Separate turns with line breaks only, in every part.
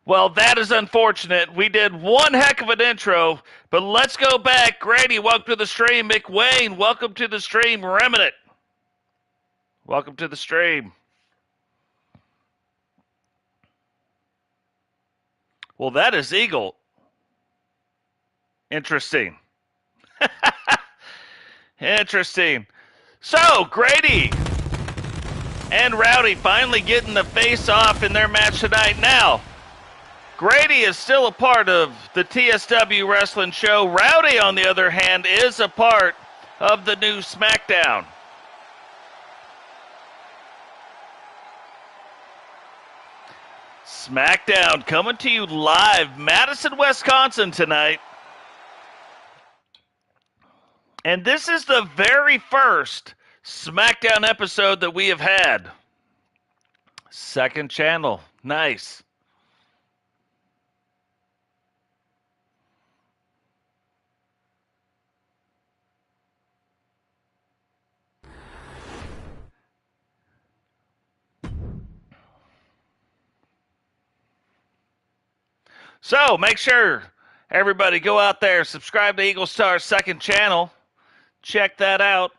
Well, that is unfortunate. We did one heck of an intro, but let's go back. Grady, welcome to the stream. McWayne, welcome to the stream. Remnant, welcome to the stream. Well, that is Eagle. Interesting. Interesting. So, Grady and Rowdy finally getting the face off in their match tonight. Now, Grady is still a part of the TSW Wrestling show. Rowdy, on the other hand, is a part of the new Smackdown. Smackdown coming to you live, Madison, Wisconsin tonight. And this is the very first Smackdown episode that we have had. Second channel. Nice. So make sure everybody go out there, subscribe to Eagle Star's second channel. Check that out.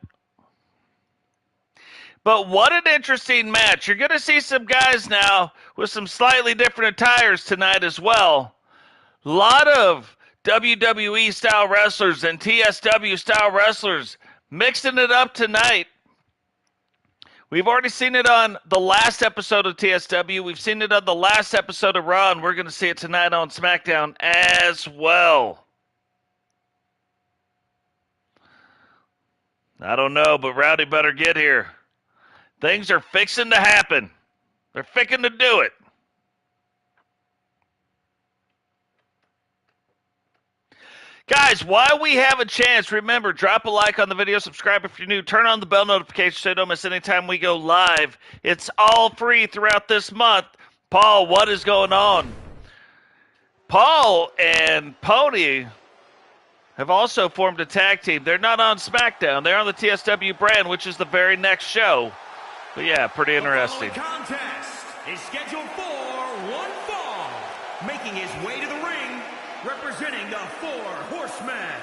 But what an interesting match. You're going to see some guys now with some slightly different attires tonight as well. A lot of WWE style wrestlers and TSW style wrestlers mixing it up tonight. We've already seen it on the last episode of TSW. We've seen it on the last episode of Raw, and we're going to see it tonight on SmackDown as well. I don't know, but Rowdy better get here. Things are fixing to happen. They're fixing to do it. Guys, while we have a chance, remember, drop a like on the video, subscribe if you're new, turn on the bell notification so you don't miss any time we go live. It's all free throughout this month. Paul, what is going on? Paul and Pony have also formed a tag team. They're not on SmackDown. They're on the TSW brand, which is the very next show. But yeah, pretty interesting.
The contest is scheduled for one fall, making his way to the ring, representing the Four Horsemen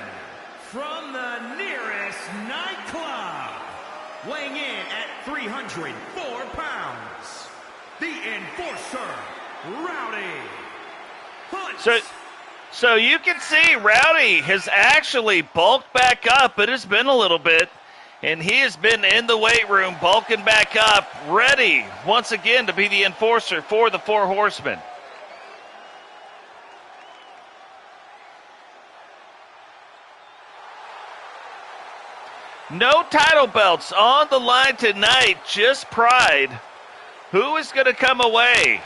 from the nearest nightclub, weighing in at 304 pounds, the Enforcer, Rowdy.
So you can see Rowdy has actually bulked back up. It has been a little bit, and he has been in the weight room bulking back up, ready once again to be the enforcer for the Four Horsemen. No title belts on the line tonight, just pride. Who is going to come away?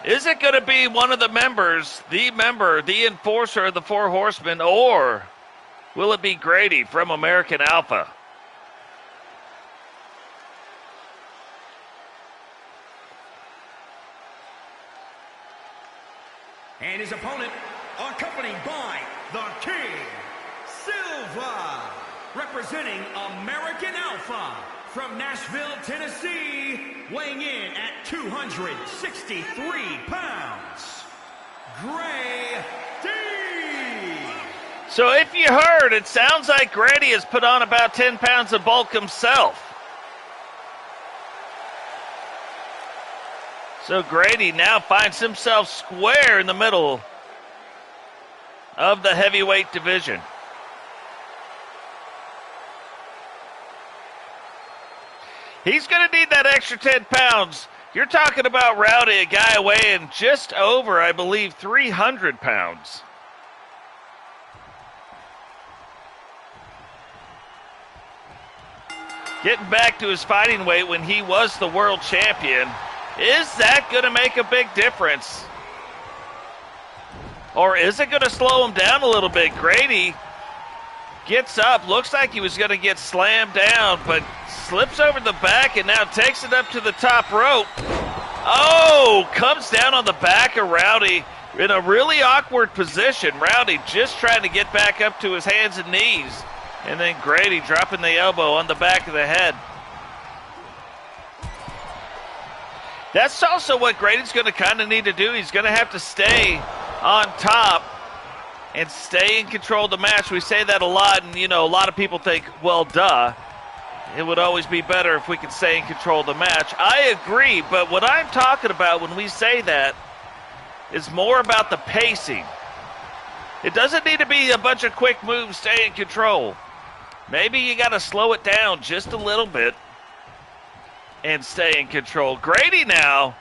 Is it going to be one of the members, the enforcer of the Four Horsemen, or will it be Grady from American Alpha?
And his opponent, accompanied by the King, Silva, representing American Alpha from Nashville, Tennessee, weighing in at 263 pounds, Grady.
So if you heard, it sounds like Grady has put on about 10 pounds of bulk himself. So Grady now finds himself square in the middle of the heavyweight division. He's going to need that extra 10 pounds. You're talking about Rowdy, a guy weighing just over, I believe, 300 pounds. Getting back to his fighting weight when he was the world champion. Is that going to make a big difference? Or is it going to slow him down a little bit? Grady gets up. Looks like he was going to get slammed down, but slips over the back and now takes it up to the top rope. Oh, comes down on the back of Rowdy in a really awkward position. Rowdy just trying to get back up to his hands and knees. And then Grady dropping the elbow on the back of the head. That's also what Grady's going to kind of need to do. He's going to have to stay on top and stay in control of the match. We say that a lot, and, you know, a lot of people think, well, duh. It would always be better if we could stay in control of the match. I agree, but what I'm talking about when we say that is more about the pacing. It doesn't need to be a bunch of quick moves, stay in control. Maybe you got to slow it down just a little bit and stay in control. Grady now,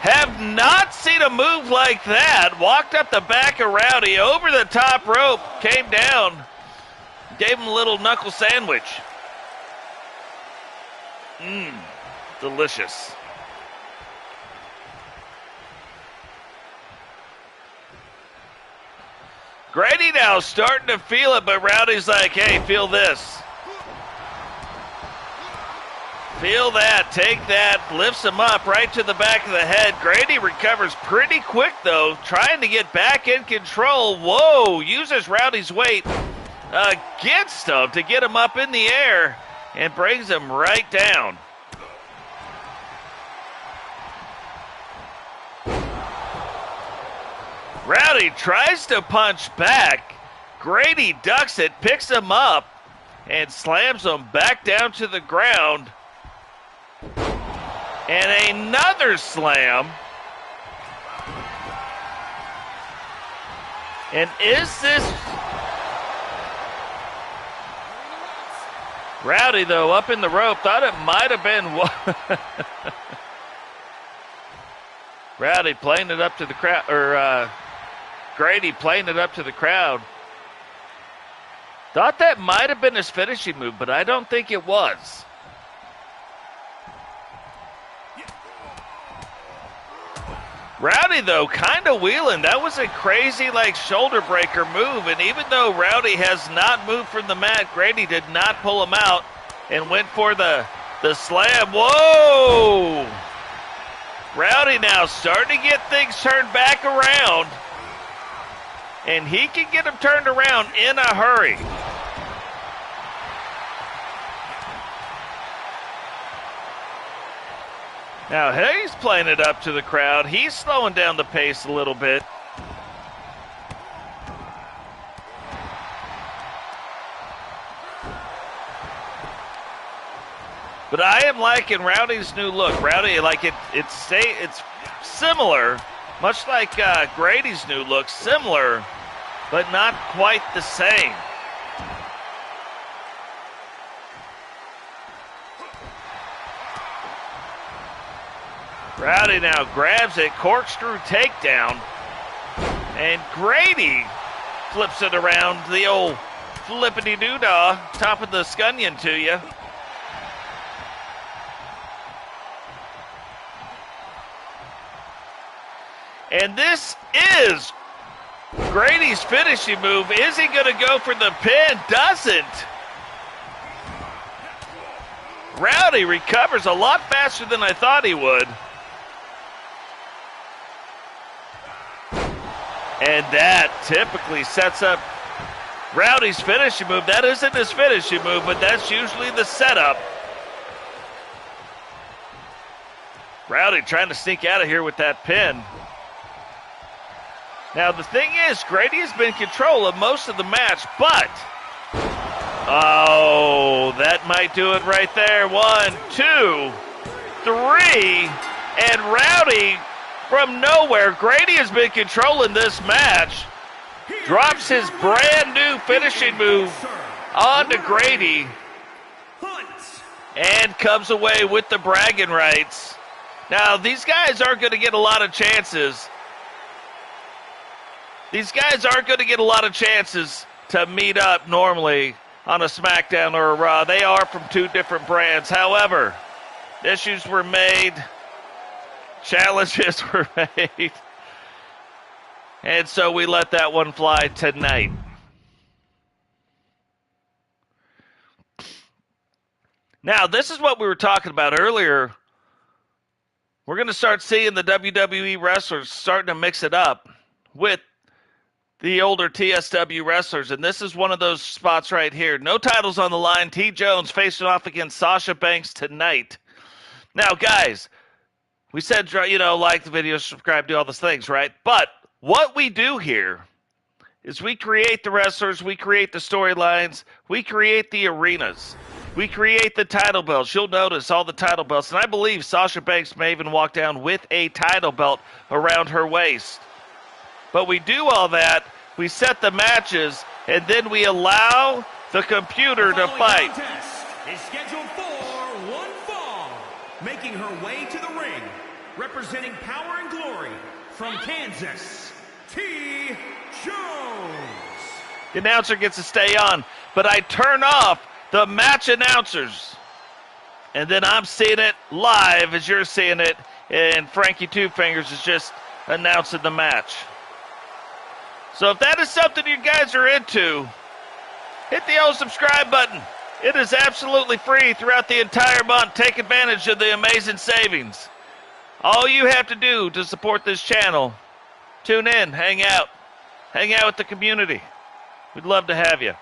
have not seen a move like that. Walked up the back of Rowdy, over the top rope, came down, gave him a little knuckle sandwich. Delicious. Grady now starting to feel it, but Rowdy's like, hey, feel this. Feel that, take that, lifts him up right to the back of the head. Grady recovers pretty quick, though, trying to get back in control. Whoa, uses Rowdy's weight against him to get him up in the air and brings him right down. Rowdy tries to punch back. Grady ducks it, picks him up, and slams him back down to the ground. And another slam. And is this... Rowdy, though, up in the rope, thought it might have been... Rowdy playing it up to the crowd, or Grady playing it up to the crowd. Thought that might have been his finishing move, but I don't think it was. Rowdy, though, kind of wheeling. That was a crazy, like, shoulder breaker move. And even though Rowdy has not moved from the mat, Grady did not pull him out and went for the slam. Whoa! Rowdy now starting to get things turned back around. And he can get them turned around in a hurry. Now, he's playing it up to the crowd. He's slowing down the pace a little bit. But I am liking Rowdy's new look. Rowdy, like it's similar, much like Grady's new look, similar, but not quite the same. Rowdy now grabs it, corkscrew takedown, and Grady flips it around, the old flippity-doo-dah, top of the scunion to you. And this is Grady's finishing move. Is he going to go for the pin? Doesn't. Rowdy recovers a lot faster than I thought he would. And that typically sets up Rowdy's finishing move. That isn't his finishing move, but that's usually the setup. Rowdy trying to sneak out of here with that pin. Now, the thing is, Grady has been in control of most of the match, but... Oh, that might do it right there. 1, 2, 3, and Rowdy... From nowhere, Grady has been controlling this match. Drops his brand new finishing move onto Grady. And comes away with the bragging rights. Now, these guys aren't going to get a lot of chances. These guys aren't going to get a lot of chances to meet up normally on a Smackdown or a Raw. They are from two different brands. However, issues were made. Challenges were made. And so we let that one fly tonight. Now, this is what we were talking about earlier. We're going to start seeing the WWE wrestlers starting to mix it up with the older TSW wrestlers. And this is one of those spots right here. No titles on the line. TJones facing off against Sasha Banks tonight. Now, guys, We said, you know, like the video, subscribe, do all those things, right? But what we do here is we create the wrestlers, we create the storylines, we create the arenas, we create the title belts. You'll notice all the title belts, and I believe Sasha Banks may even walk down with a title belt around her waist. But we do all that, we set the matches, and then we allow the computer to fight.
Contest is scheduled for one fall, making her way to the ring, representing Power and Glory from Kansas, TJones.
The announcer gets to stay on, but I turn off the match announcers. And then I'm seeing it live as you're seeing it, and Frankie Two Fingers is just announcing the match. So if that is something you guys are into, hit the old subscribe button. It is absolutely free throughout the entire month. Take advantage of the amazing savings. All you have to do to support this channel, tune in, hang out with the community. We'd love to have you.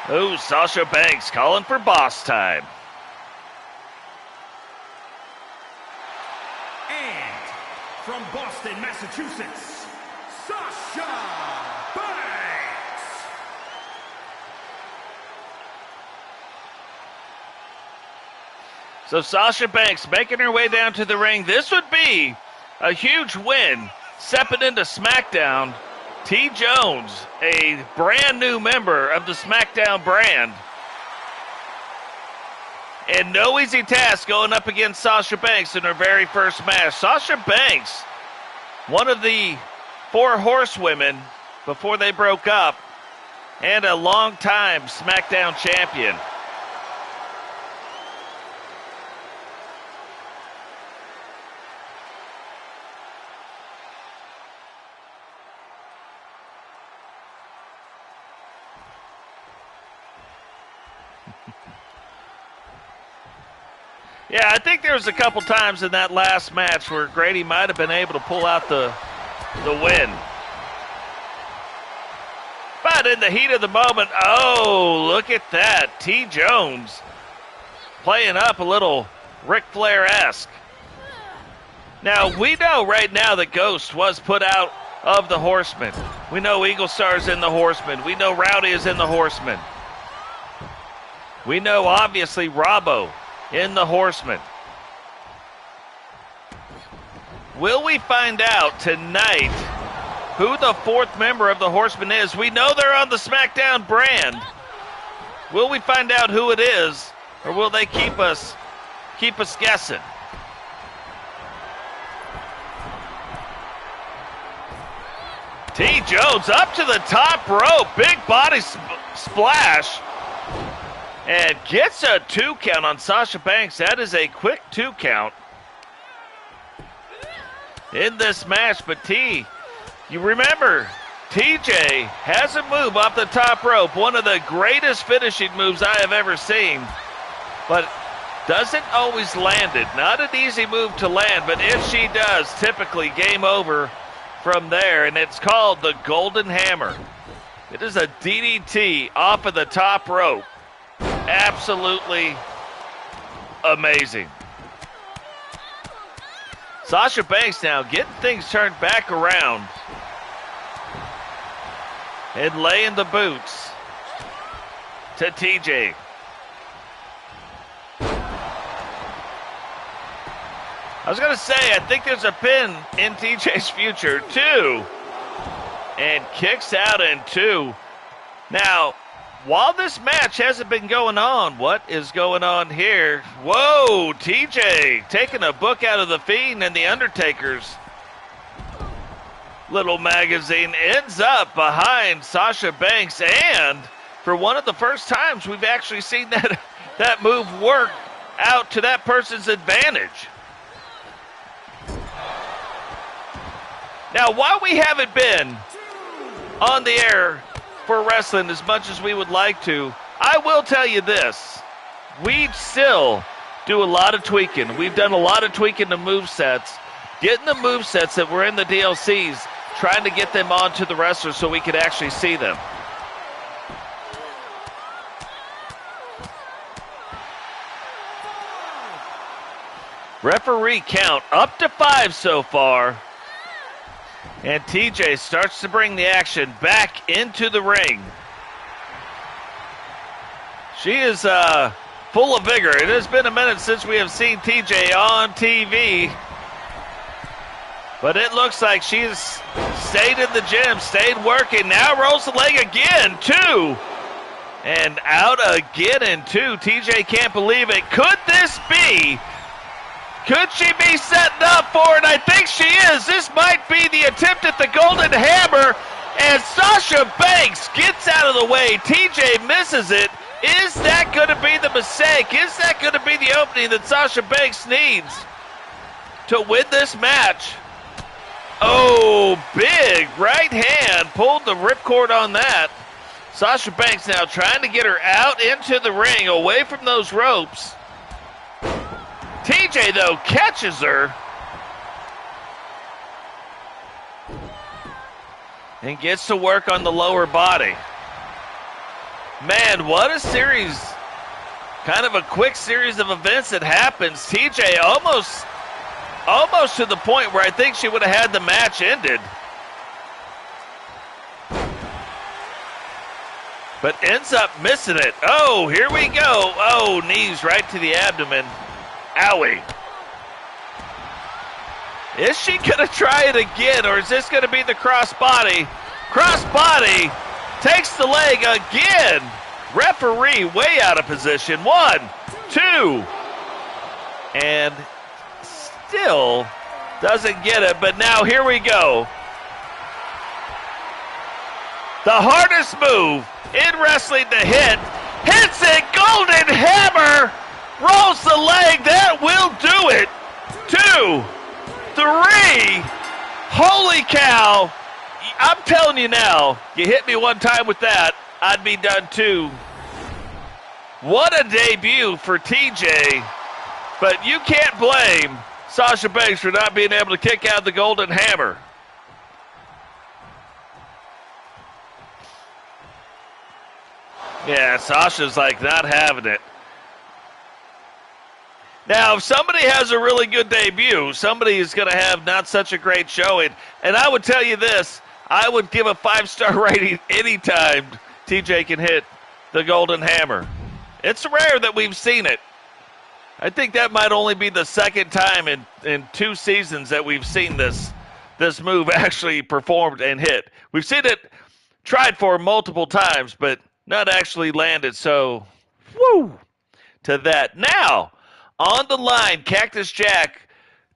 Oh, Sasha Banks calling for boss time.
And from Boston, Massachusetts, Sasha Banks.
So Sasha Banks making her way down to the ring. This would be a huge win. Stepping into Smackdown, TJones, a brand new member of the Smackdown brand. And no easy task going up against Sasha Banks in her very first match. Sasha Banks, one of the 4 horsewomen before they broke up, and a long-time Smackdown champion. Yeah, I think there was a couple times in that last match where Grady might have been able to pull out the win. But in the heat of the moment, oh, look at that. TJones playing up a little Ric Flair-esque. Now, we know right now that Ghost was put out of the Horsemen. We know Eagle Star's in the Horsemen. We know Rowdy is in the Horsemen. We know, obviously, Robbo in the Horsemen. Will we find out tonight who the 4th member of the Horsemen is? We know they're on the Smackdown brand. Will we find out who it is, or will they keep us guessing? TJones up to the top rope, big body splash. And gets a 2 count on Sasha Banks. That is a quick 2 count in this match. But you remember, TJ has a move off the top rope. One of the greatest finishing moves I have ever seen. But doesn't always land it. Not an easy move to land. But if she does, typically game over from there. And it's called the Golden Hammer. It is a DDT off of the top rope. Absolutely amazing. Sasha Banks now getting things turned back around and laying the boots to TJ. I was going to say, I think there's a pin in TJ's future, too. And kicks out in 2. Now, while this match hasn't been going on, what is going on here? Whoa, TJ taking a book out of the Fiend and the Undertaker's little magazine, ends up behind Sasha Banks, and for one of the first times we've actually seen that move work out to that person's advantage. Now, while we haven't been on the air for wrestling as much as we would like to, I will tell you this. We still do a lot of tweaking. We've done a lot of tweaking to movesets, getting the movesets that were in the DLCs, trying to get them onto the wrestlers so we could actually see them. Referee count up to 5 so far. And TJ starts to bring the action back into the ring. She is full of vigor. It has been a minute since we have seen TJ on TV. But it looks like she's stayed in the gym, stayed working. Now rolls the leg again, 2. And out again in 2. TJ can't believe it. Could this be? Could she be setting up for it? I think she is. This might be the attempt at the Golden Hammer. And Sasha Banks gets out of the way. TJ misses it. Is that going to be the mistake? Is that going to be the opening that Sasha Banks needs to win this match? Oh, big right hand. Pulled the ripcord on that. Sasha Banks now trying to get her out into the ring, away from those ropes. TJ, though, catches her. And gets to work on the lower body. Man, what a series. Kind of a quick series of events that happens. TJ almost to the point where I think she would have had the match ended. But ends up missing it. Oh, here we go. Oh, knees right to the abdomen. Owie. Is she going to try it again, or is this going to be the crossbody? Crossbody takes the leg again. Referee way out of position. 1, 2. And still doesn't get it, but now here we go. The hardest move in wrestling to hit. Hits it, Golden Hammer. Rolls the leg, that will do it. 2, 3. Holy cow. I'm telling you now, you hit me one time with that, I'd be done too. What a debut for TJ. But you can't blame Sasha Banks for not being able to kick out the Golden Hammer. Yeah, Sasha's like not having it. Now, if somebody has a really good debut, somebody is going to have not such a great showing. And I would tell you this, I would give a 5-star rating anytime TJ can hit the Golden Hammer. It's rare that we've seen it. I think that might only be the second time in 2 seasons that we've seen this move actually performed and hit. We've seen it tried for multiple times, but not actually landed. So, woo, to that. Now, on the line, Cactus Jack,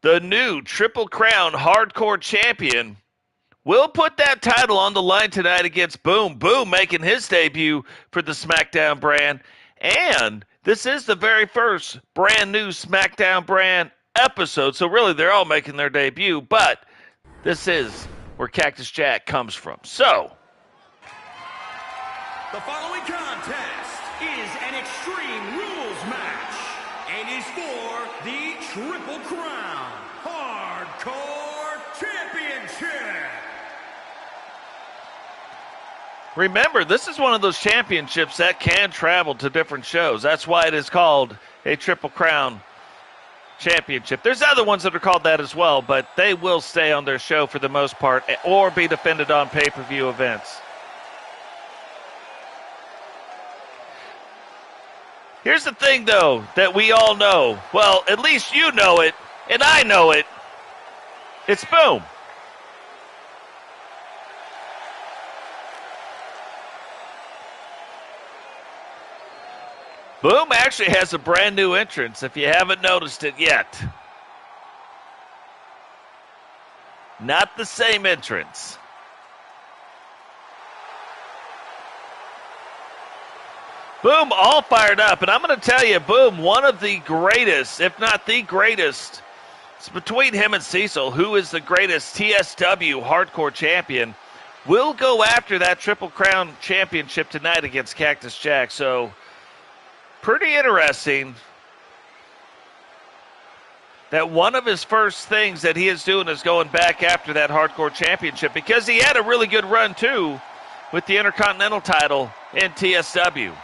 the new Triple Crown Hardcore Champion, will put that title on the line tonight against Boom. Boom making his debut for the Smackdown brand. And this is the very first brand new Smackdown brand episode. So really, they're all making their debut. But this is where Cactus Jack comes from. So,
the following contest is an Extreme Rules match and is for the Triple Crown Hardcore Championship.
remember, this is one of those championships that can travel to different shows. That's why it is called a Triple Crown Championship. There's other ones that are called that as well, but they will stay on their show for the most part or be defended on pay-per-view events. Here's the thing, though, that we all know. Well, at least you know it, and I know it. It's Boom. Boom actually has a brand new entrance, if you haven't noticed it yet. Not the same entrance. Boom, all fired up. And I'm going to tell you, Boom, one of the greatest, if not the greatest, it's between him and Cecil, who is the greatest TSW hardcore champion, will go after that Triple Crown Championship tonight against Cactus Jack. So, pretty interesting that one of his first things that he is doing is going back after that hardcore championship, because he had a really good run, too, with the Intercontinental title in TSW.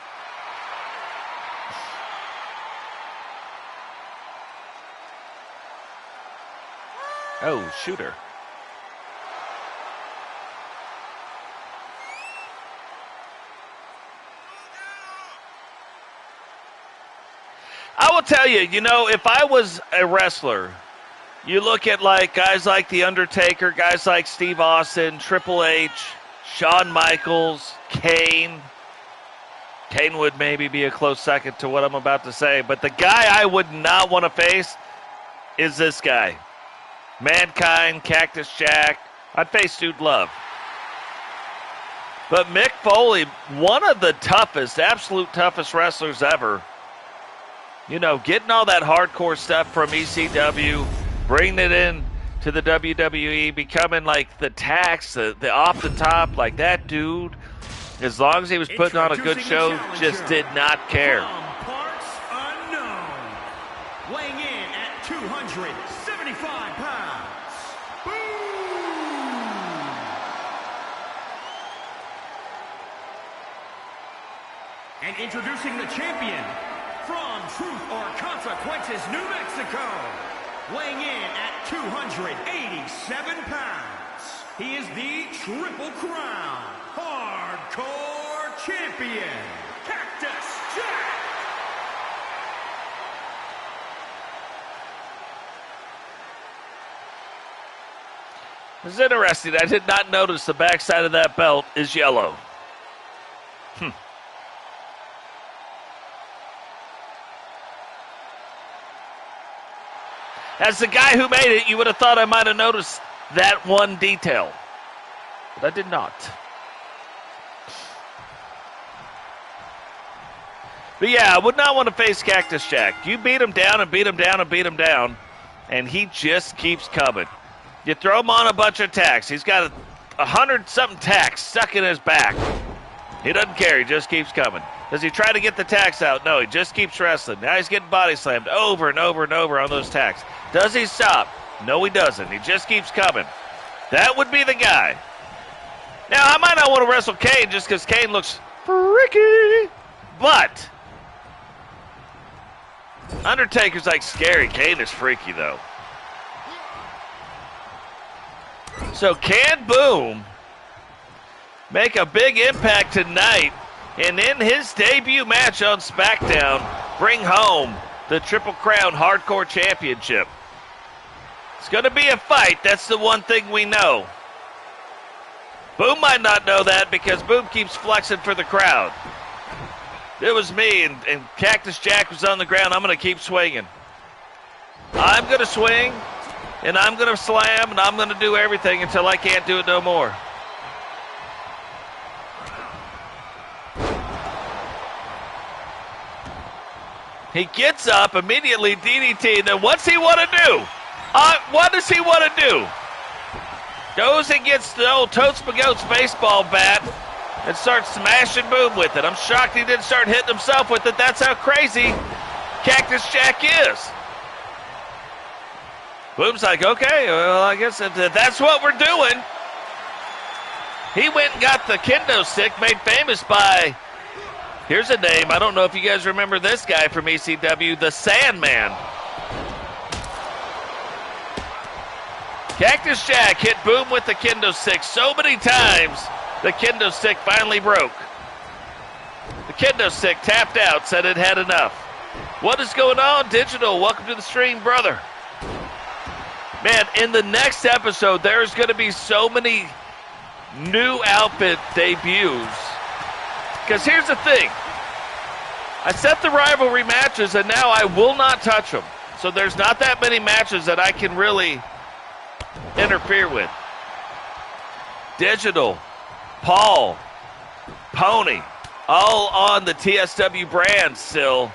Oh, shooter. I will tell you, if I was a wrestler, you look at guys like The Undertaker, guys like Steve Austin, Triple H, Shawn Michaels, Kane. Kane would maybe be a close second to what I'm about to say, but the guy I would not want to face is this guy. Mankind, Cactus Jack. I'd face Dude Love. But Mick Foley, one of the toughest, absolute toughest wrestlers ever. Getting all that hardcore stuff from ECW, bringing it in to the WWE, becoming the tax, the off the top, that dude. As long as he was putting on a good show, just did not care.
From parts unknown, weighing in at 275 pounds. Boom! And introducing the champion from Truth or Consequences, New Mexico, weighing in at 287 pounds. He is the Triple Crown Hardcore Champion, Cactus Jack.
It's interesting. I did not notice the backside of that belt is yellow. As the guy who made it, you would have thought I might have noticed that one detail. But I did not. But yeah, I would not want to face Cactus Jack. You beat him down and beat him down and beat him down, and he just keeps coming. You throw him on a bunch of tacks. He's got 100-something tacks stuck in his back. He doesn't care. He just keeps coming. Does he try to get the tacks out? No, he just keeps wrestling. Now he's getting body slammed over and over and over on those tacks. Does he stop? No, he doesn't. He just keeps coming. That would be the guy. Now, I might not want to wrestle Kane just because Kane looks freaky, but Undertaker's scary. Kane is freaky, though. So can Boom make a big impact tonight and in his debut match on Smackdown bring home the Triple Crown Hardcore Championship? It's going to be a fight. That's the one thing we know. Boom might not know that because Boom keeps flexing for the crowd. It was me, and Cactus Jack was on the ground. I'm going to keep swinging. I'm going to swing, and I'm going to slam, and I'm going to do everything until I can't do it no more. He gets up, immediately DDT, and then what's he want to do? What does he want to do? Goes and gets the old Totes Bagoats baseball bat and starts smashing Boom with it. I'm shocked he didn't start hitting himself with it. That's how crazy Cactus Jack is. Boom's okay, well, I guess that's what we're doing. He went and got the kendo stick made famous by, here's a name, I don't know if you guys remember this guy from ECW, the Sandman. Cactus Jack hit Boom with the kendo stick so many times, the kendo stick finally broke. The kendo stick tapped out, said it had enough. What is going on, Digital? Welcome to the stream, brother. Man, in the next episode, there's going to be so many new outfit debuts. Because here's the thing. I set the rivalry matches, and now I will not touch them. So there's not that many matches that I can really interfere with. Digital, Paul, Pony, all on the TSW brand still.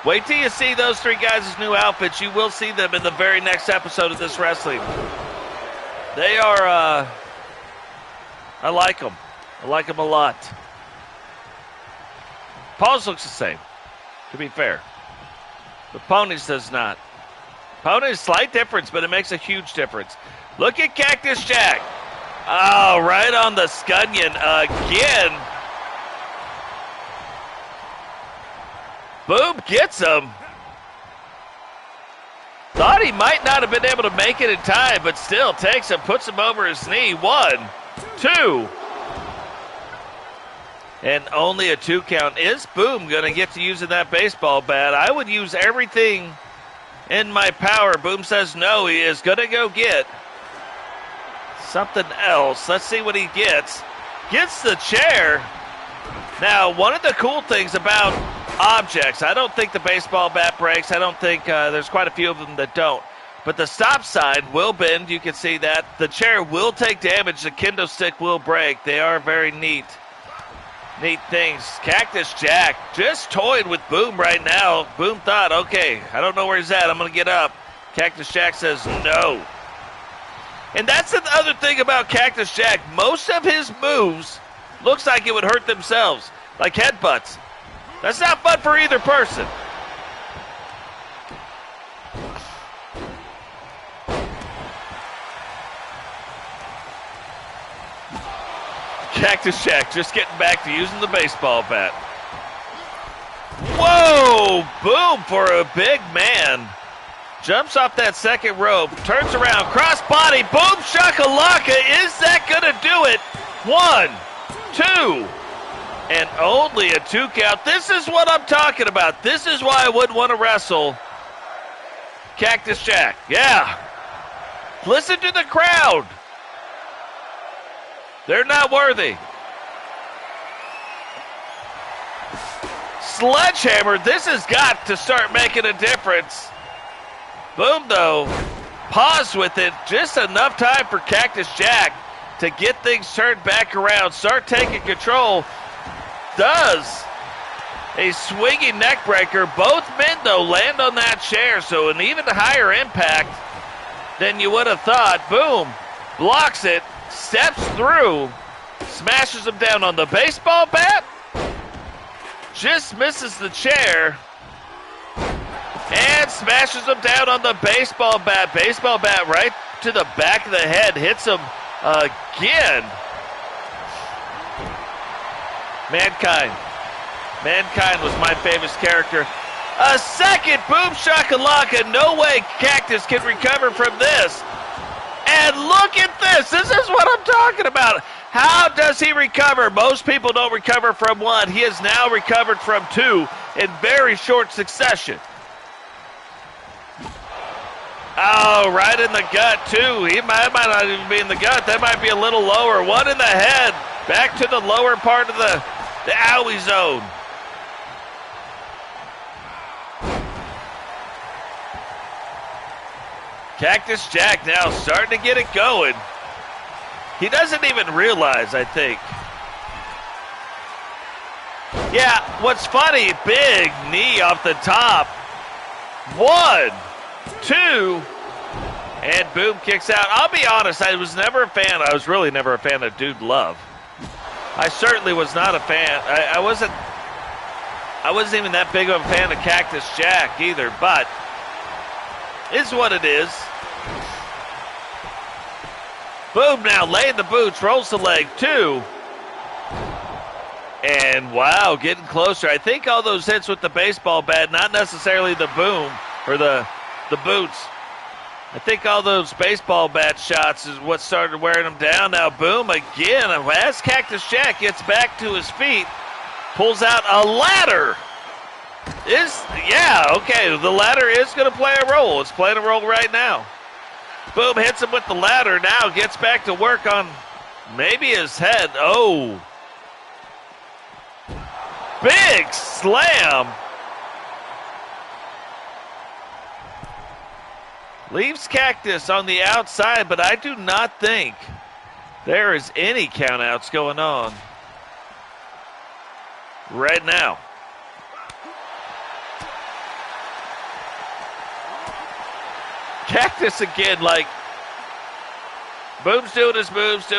Wait till you see those three guys' new outfits. You will see them in the very next episode of this wrestling. They are, I like them. I like them a lot. Paul's looks the same, to be fair. But Pony's does not. Pony's slight difference, but it makes a huge difference. Look at Cactus Jack. Oh, right on the scunion again. Boom gets him. Thought he might not have been able to make it in time, but still takes him, puts him over his knee. 1, 2. And only a 2 count. Is Boom going to get to using that baseball bat? I would use everything in my power. Boom says no. He is going to go get something else. Let's see what he gets. Gets the chair. Now, one of the cool things about objects, I don't think the baseball bat breaks. I don't think there's quite a few of them that don't. But the stop sign will bend. You can see that. The chair will take damage. The kendo stick will break. They are very neat things. Cactus Jack just toyed with Boom right now. Boom thought, okay, I don't know where he's at. I'm going to get up. Cactus Jack says no. And that's the other thing about Cactus Jack. Most of his moves looks like it would hurt themselves, like headbutts. That's not fun for either person. Cactus Jack just getting back to using the baseball bat. Whoa! Boom for a big man. Jumps off that second rope, turns around, cross body, boom shakalaka. Is that going to do it? 1, 2, and only a 2 count. This is what I'm talking about. This is why I wouldn't want to wrestle Cactus Jack. Yeah. Listen to the crowd. They're not worthy. Sledgehammer, this has got to start making a difference. Boom, though, pause with it. Just enough time for Cactus Jack to get things turned back around, start taking control. Does a swinging neck breaker. Both men, though, land on that chair, so an even higher impact than you would have thought. Boom, blocks it. Steps through, smashes him down on the baseball bat, just misses the chair, and smashes him down on the baseball bat. Baseball bat right to the back of the head, hits him again. Mankind was my favorite character. A second boom shakalaka. No way Cactus can recover from this. And look at this. This is what I'm talking about. How does he recover? Most people don't recover from 1. He has now recovered from 2 in very short succession. Oh, right in the gut, too. He might not even be in the gut. That might be a little lower. 1 in the head. Back to the lower part of the owie zone. Cactus Jack now starting to get it going. He doesn't even realize, I think. Yeah, what's funny, big knee off the top. 1, 2, and Boom kicks out. I'll be honest, I was really never a fan of Dude Love. I certainly was not a fan. I wasn't even that big of a fan of Cactus Jack either, but it's what it is. Boom now, laying the boots, rolls the leg, 2. And wow, getting closer. I think all those hits with the baseball bat, not necessarily the boom or the boots. I think all those baseball bat shots is what started wearing him down. Now Boom again, as Cactus Jack gets back to his feet, pulls out a ladder. The ladder is going to play a role. It's playing a role right now. Boom hits him with the ladder, now gets back to work on maybe his head. Oh. Big slam. Leaves Cactus on the outside, but I do not think there is any countouts going on right now. Cactus again, like, Boom's doing his moves,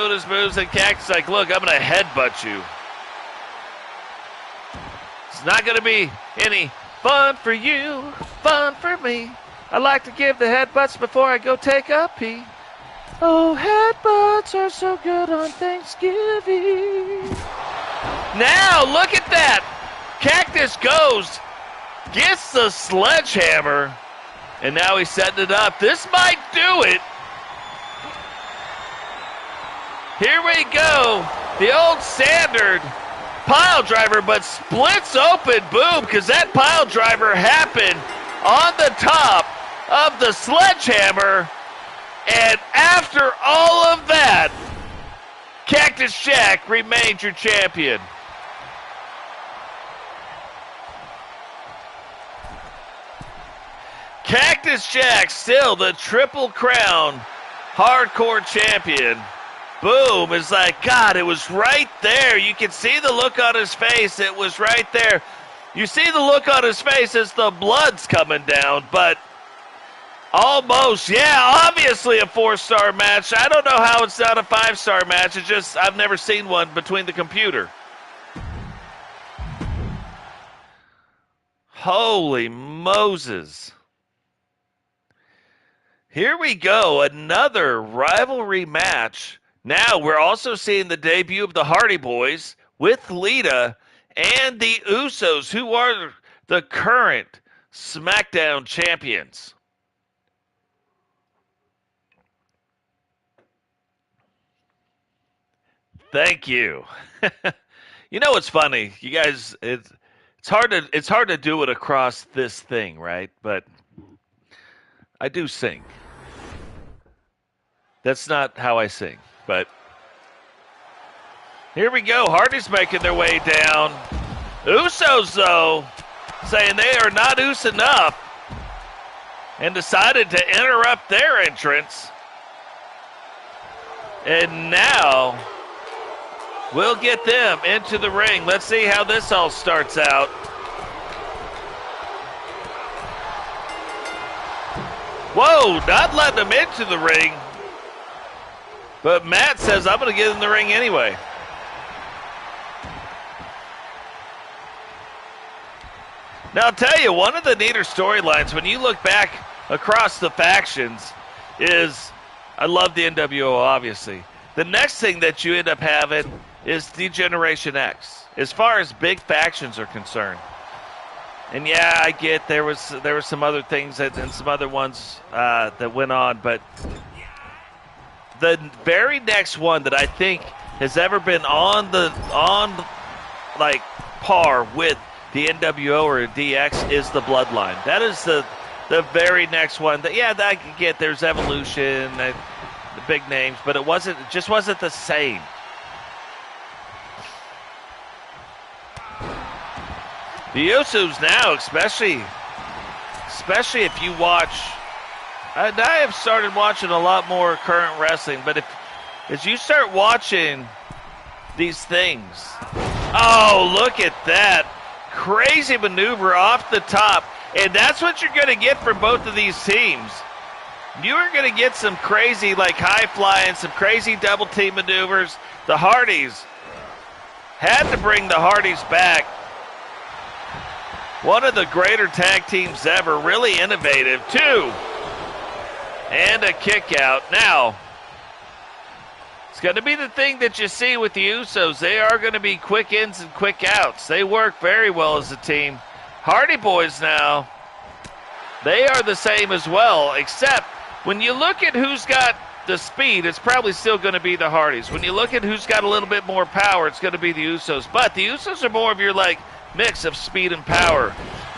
and Cactus like, look, I'm going to headbutt you. It's not going to be any fun for you, fun for me. I like to give the headbutts before I go take a pee. Oh, headbutts are so good on Thanksgiving. Now, look at that. Cactus goes, gets the sledgehammer, And now he's setting it up. This might do it. Here we go. The old standard pile driver, but splits open. Boom, because that pile driver happened on the top of the sledgehammer. And after all of that, Cactus Jack remains your champion. Cactus Jack still the Triple Crown Hardcore Champion. Boom, it's like, God, it was right there. You can see the look on his face. It was right there. You see the look on his face as the blood's coming down, but almost, yeah, obviously a 4-star match. I don't know how it's not a 5-star match. It's just I've never seen one between the computer. Holy Moses. Here we go, another rivalry match. Now we're also seeing the debut of the Hardy Boys with Lita and the Usos, who are the current SmackDown champions. Thank you. You know what's funny? You guys, it's hard to do it across this thing, right? But I do sing. That's not how I sing, but here we go. Hardy's making their way down. Usos, though, saying they are not Us enough and decided to interrupt their entrance. And now we'll get them into the ring. Let's see how this all starts out. Whoa, not letting them into the ring. But Matt says, I'm going to get in the ring anyway. Now, I'll tell you, one of the neater storylines, when you look back across the factions, is, I love the NWO, obviously. The next thing that you end up having is D-Generation X, as far as big factions are concerned. And yeah, I get there was some other things and some other ones that went on, but the very next one that I think has ever been on like par with the NWO or DX is the Bloodline. That is the very next one. That, yeah, that I can get. There's Evolution, the big names, but it just wasn't the same. The Usos now, especially if you watch. I have started watching a lot more current wrestling, but as you start watching these things, oh, look at that. Crazy maneuver off the top, and that's what you're going to get from both of these teams. You are going to get some crazy, like, high flying, some crazy double team maneuvers. The Hardys had to bring the Hardys back. One of the greater tag teams ever, really innovative, too. And a kick out. Now, it's going to be the thing that you see with the Usos. They are going to be quick ins and quick outs. They work very well as a team. Hardy Boys now, they are the same as well, except when you look at who's got the speed, it's probably still going to be the Hardys. When you look at who's got a little bit more power, it's going to be the Usos. But the Usos are more of your, like, mix of speed and power,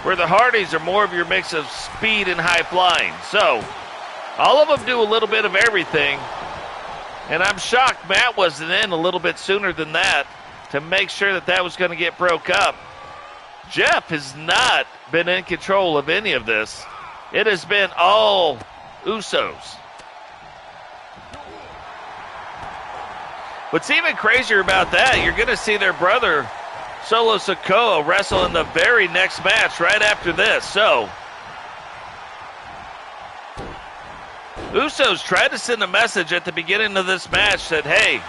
where the Hardys are more of your mix of speed and high flying. So all of them do a little bit of everything, and I'm shocked Matt wasn't in a little bit sooner than that to make sure that was going to get broke up. Jeff has not been in control of any of this. It has been all Usos. What's even crazier about that, you're going to see their brother Solo Sikoa wrestle in the very next match right after this. So Usos tried to send a message at the beginning of this match that, hey,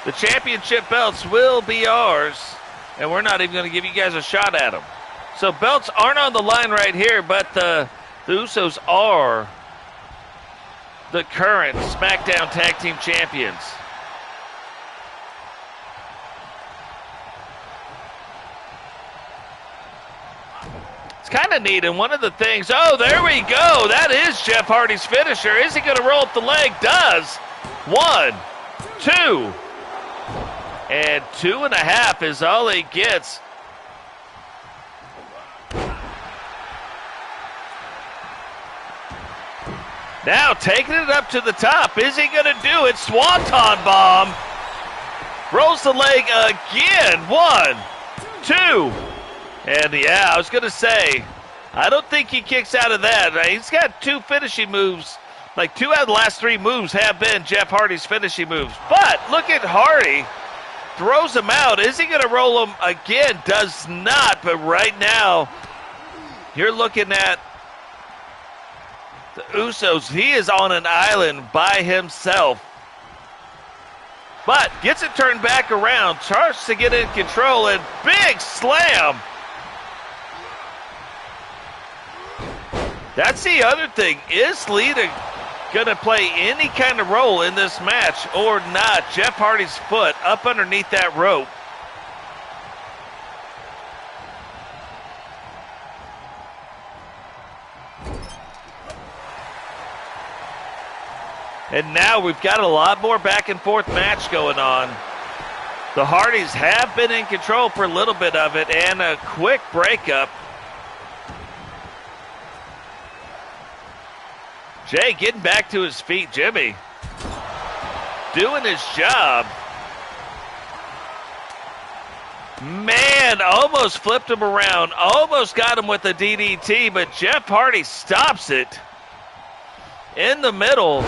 the championship belts will be ours, and we're not even going to give you guys a shot at them. So belts aren't on the line right here, but the Usos are the current SmackDown Tag Team Champions. It's kind of neat, and one of the things, oh, there we go. That is Jeff Hardy's finisher. Is he going to roll up the leg? Does. 1, 2, and 2.5 is all he gets. Now taking it up to the top. Is he going to do it? Swanton bomb. Rolls the leg again. 1, 2. And yeah, I was going to say, I don't think he kicks out of that. He's got 2 finishing moves. Like 2 out of the last 3 moves have been Jeff Hardy's finishing moves. But look at Hardy. Throws him out. Is he going to roll him again? Does not. But right now, you're looking at the Usos. He is on an island by himself. But gets it turned back around. Starts to get in control. And big slam. That's the other thing. Is Lita going to play any kind of role in this match or not? Jeff Hardy's foot up underneath that rope. And now we've got a lot more back and forth match going on. The Hardys have been in control for a little bit of it, and a quick breakup. Jay getting back to his feet. Jimmy doing his job. Man, almost flipped him around. Almost got him with a DDT, but Jeff Hardy stops it in the middle.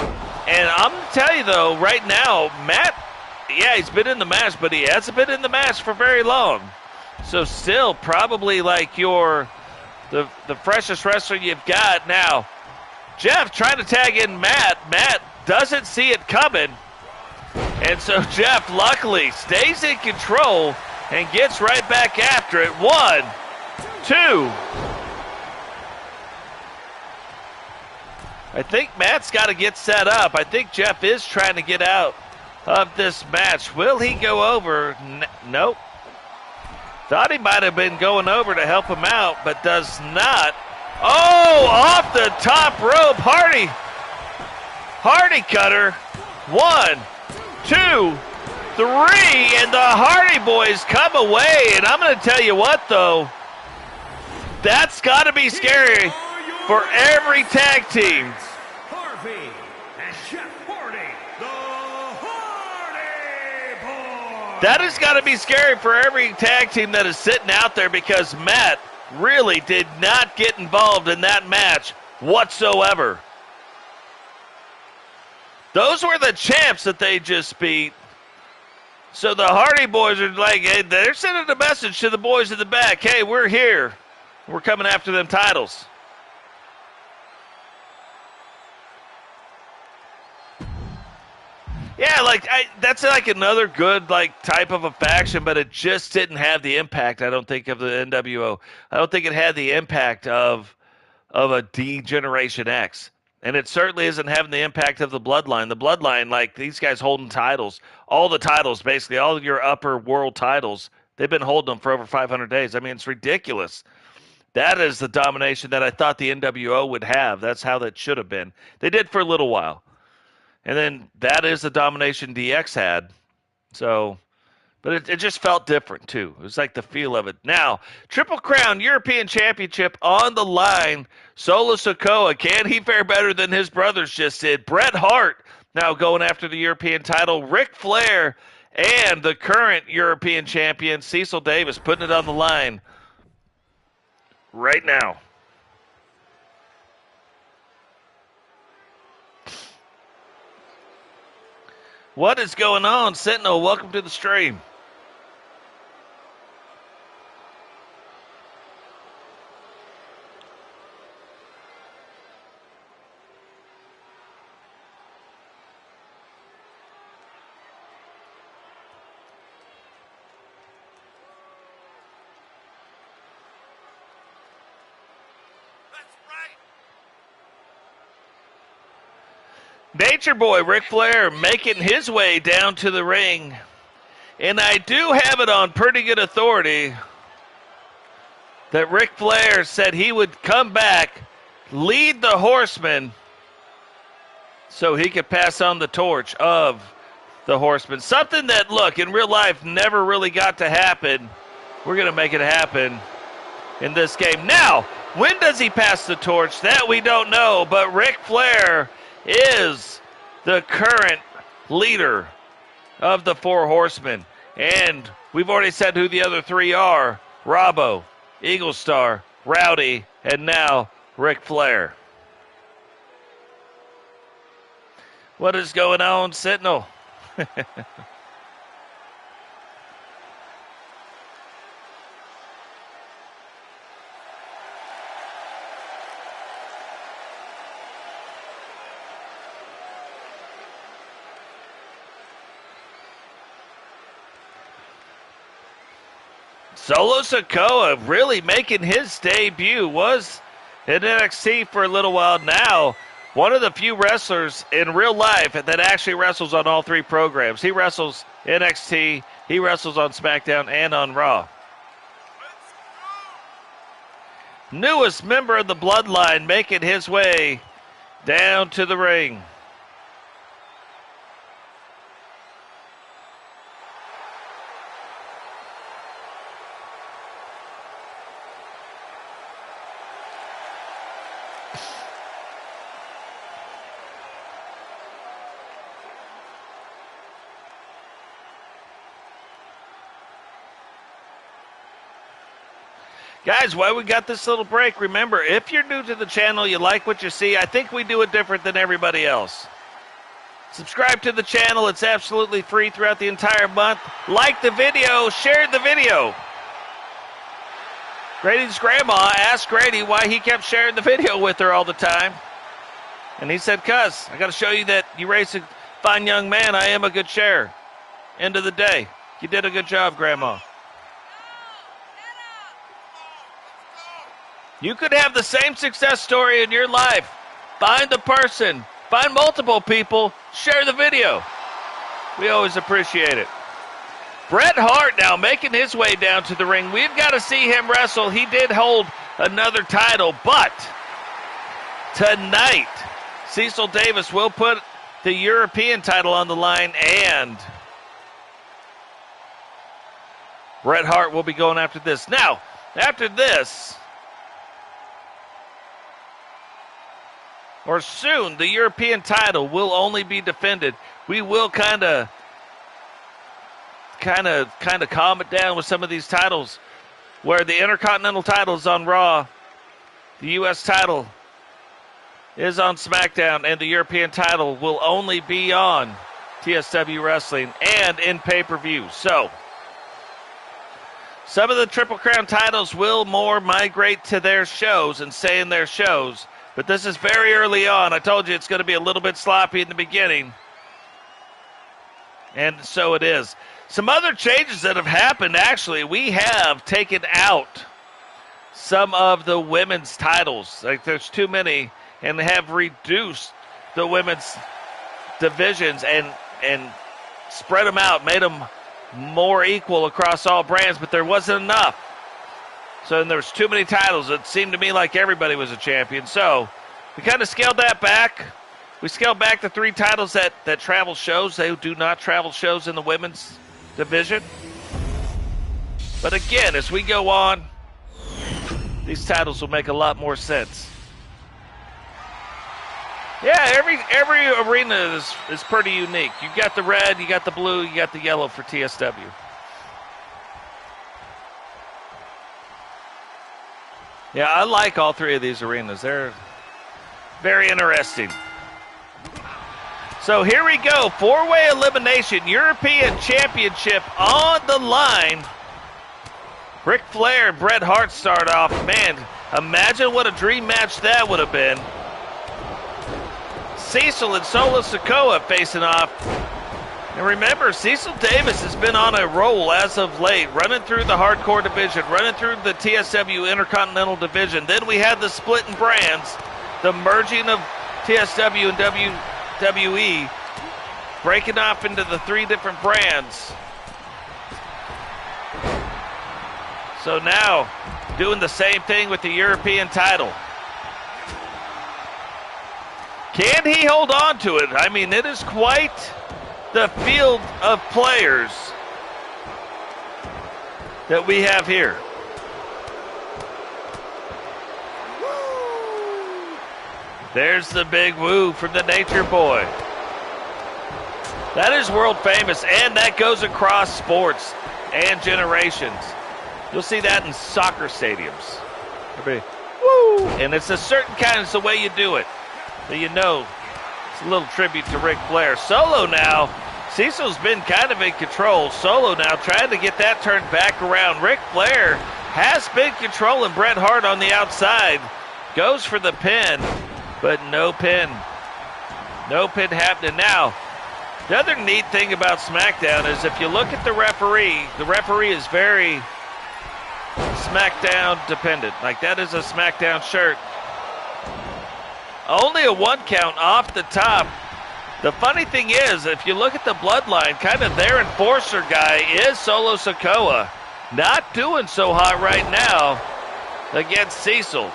And I'm going to tell you, though, right now, Matt, yeah, he's been in the match, but he hasn't been in the match for very long. So still probably like the freshest wrestler you've got now. Jeff trying to tag in Matt. Matt doesn't see it coming. And so Jeff luckily stays in control and gets right back after it. 1, 2. I think Matt's got to get set up. I think Jeff is trying to get out of this match. Will he go over? Nope. Thought he might have been going over to help him out, but does not. Oh, off the top rope, Hardy cutter. 1, 2, 3, and the Hardy Boys come away. And I'm going to tell you what, though, that's got to be scary for every tag team.
Harvey and Jeff Hardy, the Hardy Boys.
That has got to be scary for every tag team that is sitting out there, because Matt really did not get involved in that match whatsoever. Those were the champs that they just beat. So the Hardy Boys are like, hey, they're sending a message to the boys in the back. Hey, we're here. We're coming after them titles. Yeah, that's like another good type of a faction, but it just didn't have the impact, I don't think, of the NWO. I don't think it had the impact of a D-Generation X. And it certainly isn't having the impact of the Bloodline. The Bloodline, these guys holding titles, all the titles, basically, all of your upper world titles, they've been holding them for over 500 days. I mean, it's ridiculous. That is the domination that I thought the NWO would have. That's how that should have been. They did for a little while. And then that is the domination DX had. So, but it just felt different, too. It was like the feel of it. Now, Triple Crown European Championship on the line. Solo Sikoa, can he fare better than his brothers just did? Bret Hart now going after the European title. Ric Flair and the current European champion, Cecil Davis, putting it on the line right now. What is going on, Sentinel? Welcome to the stream. Nature Boy Ric Flair making his way down to the ring. And I do have it on pretty good authority that Ric Flair said he would come back, lead the Horsemen, so he could pass on the torch of the Horsemen. Something that, look, in real life never really got to happen. We're going to make it happen in this game. Now, when does he pass the torch? That we don't know, but Ric Flair is the current leader of the Four Horsemen. And we've already said who the other three are. Robbo, Eagle Star, Rowdy, and now Ric Flair. What is going on, Sentinel? Solo Sikoa really making his debut, was in NXT for a little while now. One of the few wrestlers in real life that actually wrestles on all three programs. He wrestles NXT, he wrestles on Smackdown, and on Raw. Newest member of the Bloodline making his way down to the ring. Guys, while we got this little break, remember, if you're new to the channel, you like what you see, I think we do it different than everybody else. Subscribe to the channel. It's absolutely free throughout the entire month. Like the video. Share the video. Grady's grandma asked Grady why he kept sharing the video with her all the time. And he said, "Cuz, I got to show you that you raised a fine young man. I am a good sharer." End of the day. You did a good job, Grandma. You could have the same success story in your life. Find the person. Find multiple people. Share the video. We always appreciate it. Bret Hart now making his way down to the ring. We've got to see him wrestle. He did hold another title, but tonight, Cecil Davis will put the European title on the line, and Bret Hart will be going after this. Now, after this, or soon, the European title will only be defended. We will kind of calm it down with some of these titles, where the Intercontinental title is on Raw, the U.S. title is on SmackDown, and the European title will only be on TSW Wrestling and in pay-per-view. So, some of the Triple Crown titles will more migrate to their shows and stay in their shows. But this is very early on. I told you it's going to be a little bit sloppy in the beginning. And so it is. Some other changes that have happened, actually, we have taken out some of the women's titles. Like, there's too many, and have reduced the women's divisions and spread them out, made them more equal across all brands, but there wasn't enough. So there was too many titles. It seemed to me like everybody was a champion. So we kind of scaled that back. We scaled back the 3 titles that travel shows. They do not travel shows in the women's division. But again, as we go on, these titles will make a lot more sense. Yeah, every arena is pretty unique. You got the red, you got the blue, you got the yellow for TSW. Yeah, I like all 3 of these arenas. They're very interesting. So here we go. 4-way elimination. European Championship on the line. Ric Flair and Bret Hart start off. Man, imagine what a dream match that would have been. Cecil and Solo Sikoa facing off. And remember, Cecil Davis has been on a roll as of late, running through the hardcore division, running through the TSW Intercontinental division. Then we had the split in brands, the merging of TSW and WWE, breaking off into the 3 different brands. So now, doing the same thing with the European title. Can he hold on to it? I mean, it is quite the field of players that we have here. There's the big woo from the Nature Boy. That is world famous, and that goes across sports and generations. You'll see that in soccer stadiums. Everybody, woo! And it's a certain kind, it's the way you do it. So you know, it's a little tribute to Ric Flair. Solo now, Cecil's been kind of in control. Solo now trying to get that turned back around. Ric Flair has been controlling Bret Hart on the outside. Goes for the pin, but no pin. No pin happening now. The other neat thing about Smackdown is if you look at the referee is very Smackdown dependent. Like that is a Smackdown shirt. Only a 1 count off the top. The funny thing is, if you look at the bloodline, kind of their enforcer guy is Solo Sikoa. Not doing so hot right now against Cecil.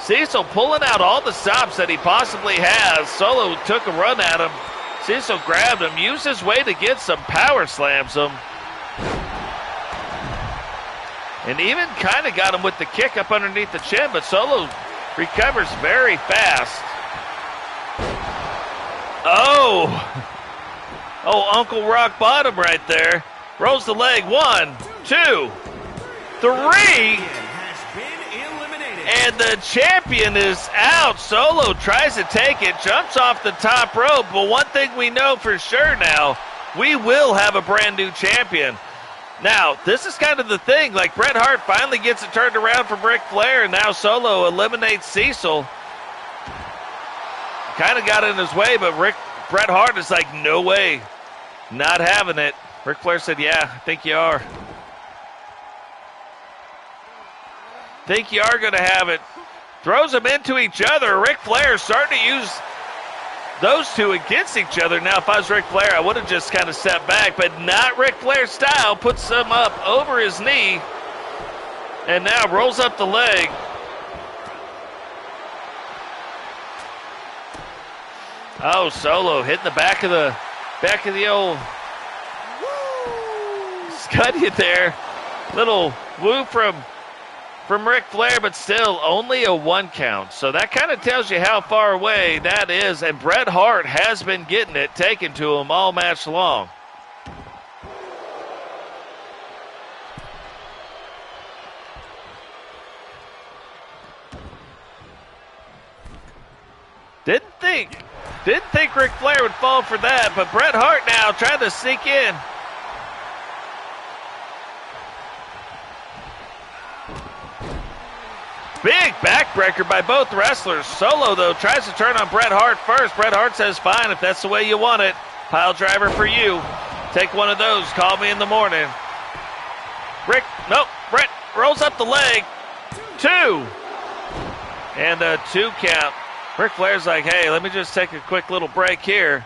Cecil pulling out all the stops that he possibly has. Solo took a run at him. Cecil grabbed him, used his way to get some power slams him. And even kind of got him with the kick up underneath the chin, but Solo recovers very fast. Oh, Uncle Rock Bottom right there. Rolls the leg. 1, 2, 3. And the champion is out. Solo tries to take it, jumps off the top rope. But one thing we know for sure now, we will have a brand new champion. Now, this is kind of the thing. Like, Bret Hart finally gets it turned around from Ric Flair, and now Solo eliminates Cecil. Kind of got in his way, but Bret Hart is like, no way. Not having it. Ric Flair said, yeah, I think you are. Think you are going to have it. Throws them into each other. Ric Flair starting to use those two against each other. Now, if I was Ric Flair, I would have just kind of stepped back, but not Ric Flair style. Puts them up over his knee, and now rolls up the leg. Oh, Solo hitting the back of the old Scuddy there. Little woo from Ric Flair, but still only a 1 count. So that kind of tells you how far away that is. And Bret Hart has been getting it taken to him all match long. Didn't think Ric Flair would fall for that, but Bret Hart now trying to sneak in. Big backbreaker by both wrestlers. Solo, though, tries to turn on Bret Hart first. Bret Hart says, fine, if that's the way you want it. Pile driver for you. Take one of those. Call me in the morning. Bret rolls up the leg. 2. And a 2 count. Ric Flair's like, hey, let me just take a quick little break here.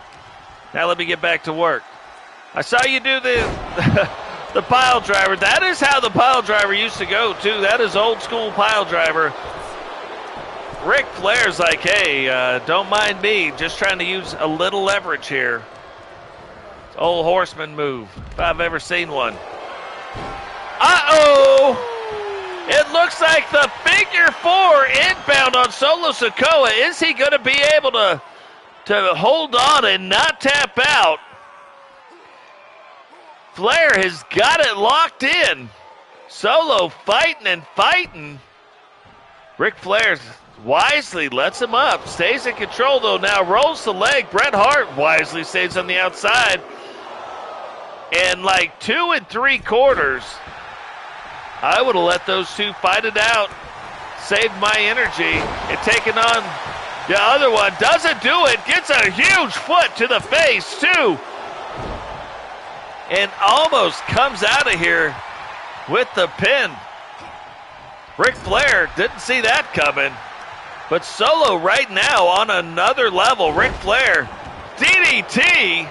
Now let me get back to work. I saw you do the pile driver. That is how the pile driver used to go, too. That is old school pile driver. Ric Flair's like, hey, don't mind me. Just trying to use a little leverage here. It's old horseman move, if I've ever seen one. Uh-oh! It looks like the figure 4 inbound on Solo Sikoa. Is he going to be able to hold on and not tap out? Flair has got it locked in. Solo fighting and fighting. Ric Flair wisely lets him up. Stays in control, though. Now rolls the leg. Bret Hart wisely stays on the outside. And like 2 3/4, I would have let those two fight it out. Saved my energy. And taking on the other one. Doesn't do it. Gets a huge foot to the face, too. And almost comes out of here with the pin. Ric Flair didn't see that coming. But Solo right now on another level. Ric Flair, DDT.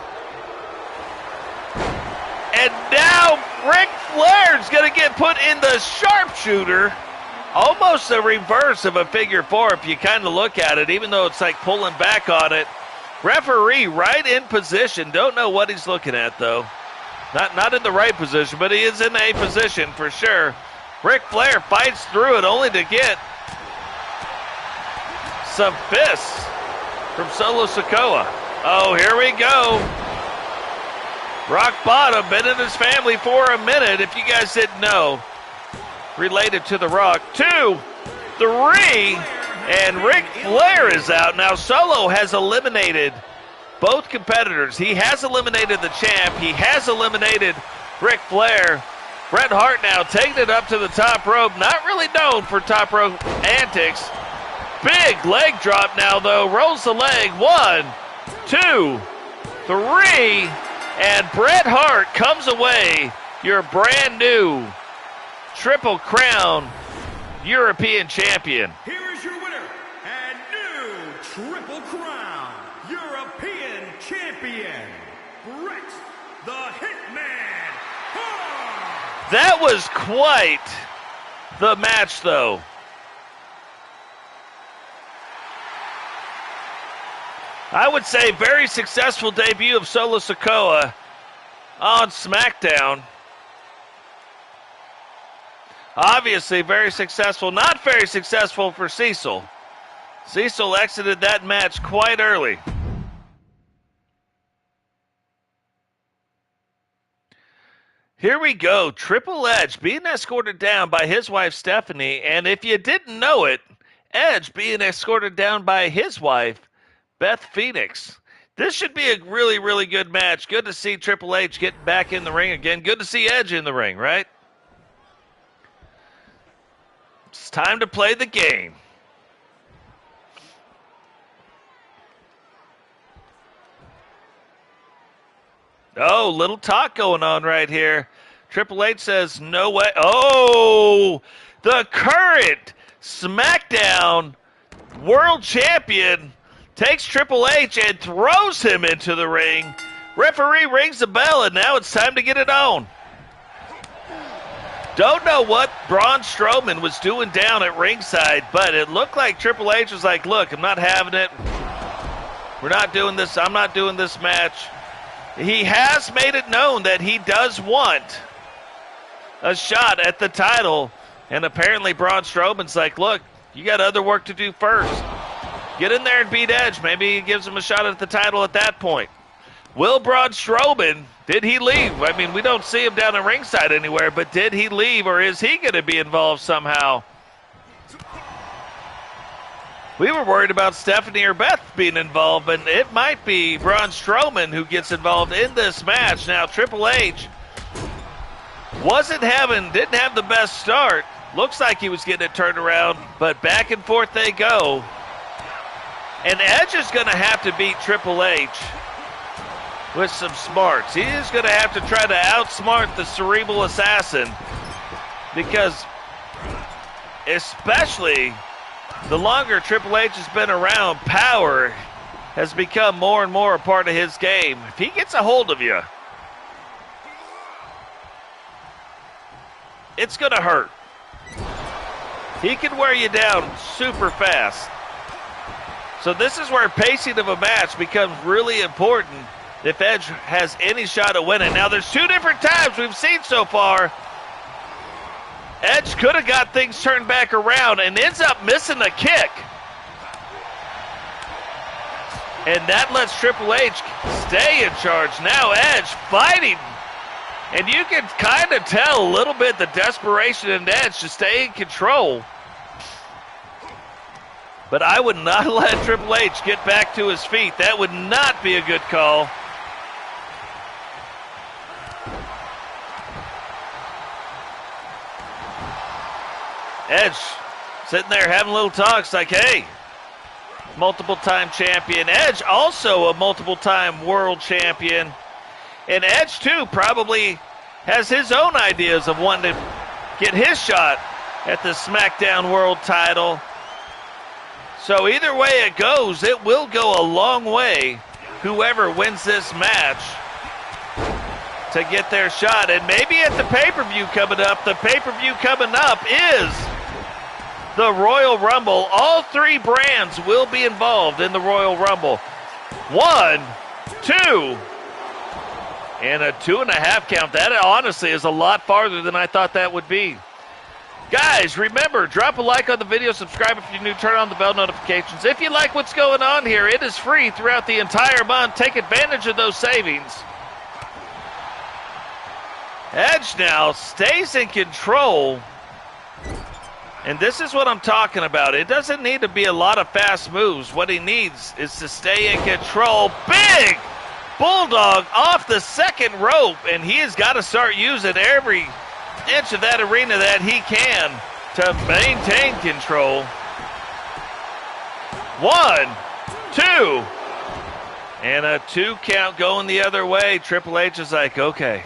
And now Ric Flair's going to get put in the sharpshooter. Almost a reverse of a figure four if you kind of look at it, even though it's like pulling back on it. Referee right in position. Don't know what he's looking at, though. Not in the right position, but he is in a position for sure. Ric Flair fights through it only to get some fists from Solo Sikoa. Oh, here we go. Rock bottom, been in his family for a minute, if you guys didn't know. Related to The Rock. 2, 3, and Ric Flair is out. Now Solo has eliminated both competitors. He has eliminated the champ. He has eliminated Ric Flair. Bret Hart now taking it up to the top rope. Not really known for top rope antics. Big leg drop now, though. Rolls the leg. 1, 2, 3, and Bret Hart comes away your brand new Triple Crown European Champion.
Here is your winner and new Triple Crown European Champion, Bret the Hitman Hart.
That was quite the match, though. I would say very successful debut of Solo Sikoa on Smackdown. Obviously very successful. Not very successful for Cecil. Cecil exited that match quite early. Here we go. Triple Edge being escorted down by his wife Stephanie. And if you didn't know it, Edge being escorted down by his wife, Beth Phoenix. This should be a really, really good match. Good to see Triple H getting back in the ring again. Good to see Edge in the ring, right? It's time to play the game. Oh, little talk going on right here. Triple H says, no way. Oh, the current SmackDown World Champion takes Triple H and throws him into the ring. Referee rings the bell, and now it's time to get it on. Don't know what Braun Strowman was doing down at ringside, but it looked like Triple H was like, look, I'm not having it. We're not doing this. I'm not doing this match. He has made it known that he does want a shot at the title, and apparently Braun Strowman's like, look, you got other work to do first. Get in there and beat Edge. Maybe he gives him a shot at the title at that point. Will Braun Strowman, did he leave? I mean, we don't see him down at ringside anywhere, but did he leave, or is he going to be involved somehow? We were worried about Stephanie or Beth being involved, but it might be Braun Strowman who gets involved in this match. Now, Triple H didn't have the best start. Looks like he was getting it turned around, but back and forth they go. And Edge is going to have to beat Triple H with some smarts. He is going to have to try to outsmart the cerebral assassin, because especially the longer Triple H has been around, power has become more and more a part of his game. If he gets a hold of you, it's going to hurt. He can wear you down super fast. So this is where pacing of a match becomes really important if Edge has any shot at winning. Now, there's two different times we've seen so far Edge could have got things turned back around and ends up missing a kick. And that lets Triple H stay in charge. Now Edge fighting. And you can kind of tell a little bit the desperation in Edge to stay in control. But I would not let Triple H get back to his feet. That would not be a good call. Edge sitting there having a little talk. It's like, hey, multiple-time champion. Edge also a multiple-time world champion. And Edge, too, probably has his own ideas of wanting to get his shot at the SmackDown World title. So either way it goes, it will go a long way, whoever wins this match, to get their shot. And maybe at the pay-per-view coming up, the pay-per-view coming up is the Royal Rumble. All three brands will be involved in the Royal Rumble. 1, 2, and a 2.5 count. That honestly is a lot farther than I thought that would be. Guys, remember, drop a like on the video, subscribe if you're new, turn on the bell notifications. If you like what's going on here, it is free throughout the entire month. Take advantage of those savings. Edge now stays in control. And this is what I'm talking about. It doesn't need to be a lot of fast moves. What he needs is to stay in control. Big Bulldog off the second rope, and he has got to start using every inch of that arena that he can to maintain control. 1, 2, and a 2 count going the other way. Triple H is like, okay,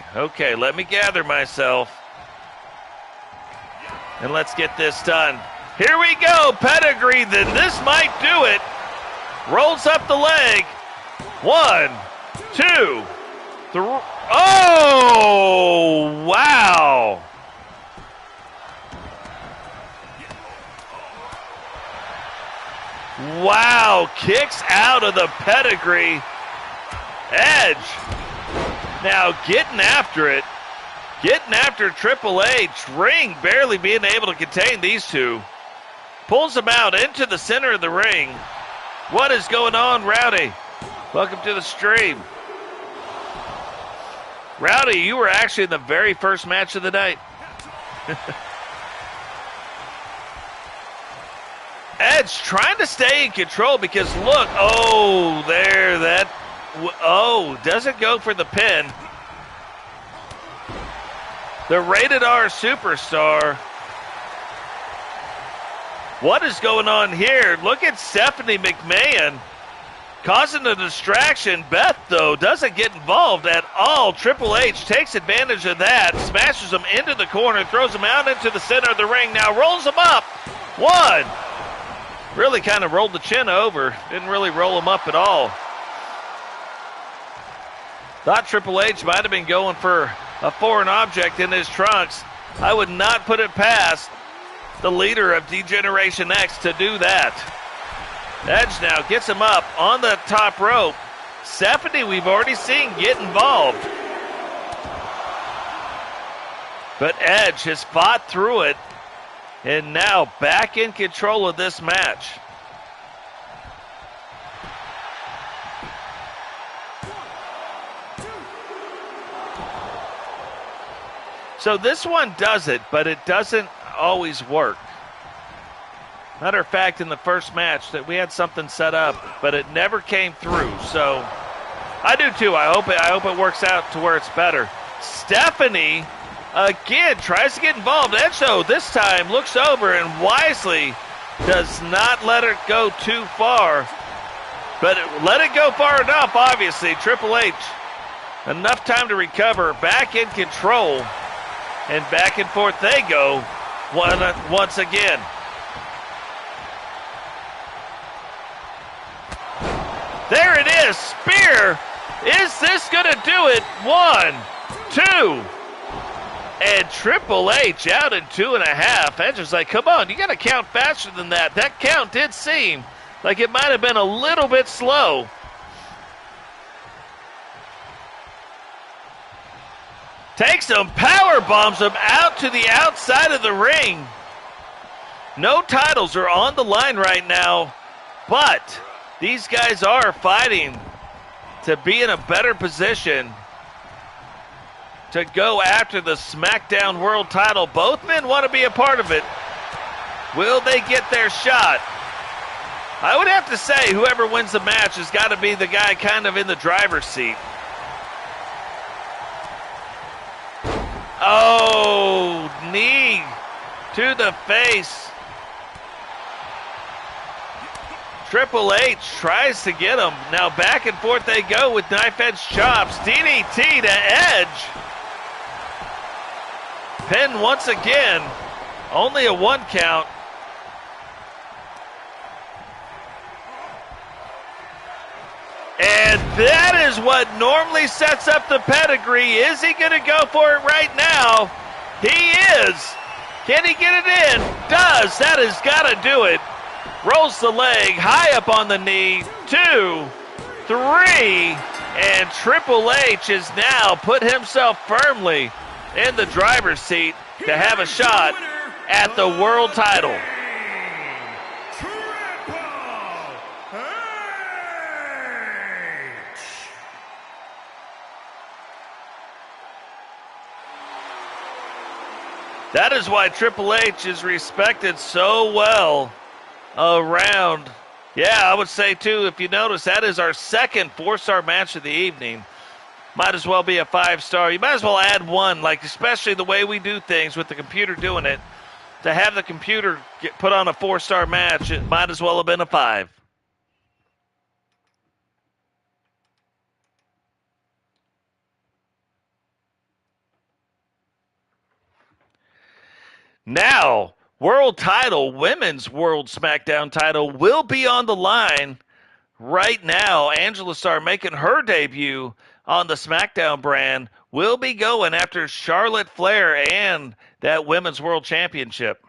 let me gather myself. And let's get this done. Here we go, pedigree, then this might do it. Rolls up the leg. 1, 2, 3. Oh, wow. Wow, kicks out of the pedigree. Edge now getting after it. Getting after Triple H. Ring barely being able to contain these two. Pulls them out into the center of the ring. What is going on, Rowdy? Welcome to the stream. Rowdy, you were actually in the very first match of the night. Edge trying to stay in control because look, doesn't go for the pin. The Rated R Superstar. What is going on here? Look at Stephanie McMahon causing a distraction. Beth, though, doesn't get involved at all. Triple H takes advantage of that, smashes him into the corner, throws him out into the center of the ring, now rolls him up. 1. Really kind of rolled the chin over. Didn't really roll him up at all. Thought Triple H might have been going for a foreign object in his trunks. I would not put it past the leader of D-Generation X to do that. Edge now gets him up on the top rope. Stephanie, we've already seen get involved. But Edge has fought through it and now back in control of this match. So this one does it, but it doesn't always work. Matter of fact, in the first match that we had something set up, but it never came through. So I do too. I hope it works out to where it's better. Stephanie again tries to get involved. Edge, though, this time looks over and wisely does not let it go too far. But let it go far enough, obviously. Triple H, enough time to recover, back in control. And back and forth they go once again. There it is. Spear. Is this going to do it? 1, 2. And Triple H out in 2.5. Edge is like, come on, you got to count faster than that. That count did seem like it might have been a little bit slow. Takes him, power bombs him out to the outside of the ring. No titles are on the line right now, but these guys are fighting to be in a better position to go after the SmackDown World title. Both men want to be a part of it. Will they get their shot? I would have to say whoever wins the match has got to be the guy kind of in the driver's seat. Oh, knee to the face. Triple H tries to get him. Now back and forth they go with knife edge chops. DDT to Edge. Pin once again. Only a 1 count. And That is what normally sets up the pedigree. Is he going to go for it right now? He is. Can he get it in? Does. That has got to do it. Rolls the leg, high up on the knee. 2, 3, and Triple H has now put himself firmly in the driver's seat to have a shot at the world title. That is why Triple H is respected so well around. Yeah, I would say, too, if you notice, that is our second 4-star match of the evening. Might as well be a 5-star. You might as well add one, like especially the way we do things with the computer doing it. To have the computer get put on a 4-star match, it might as well have been a 5. Now, world title, women's world SmackDown title will be on the line right now. Angela Starr making her debut on the SmackDown brand will be going after Charlotte Flair and that women's world championship.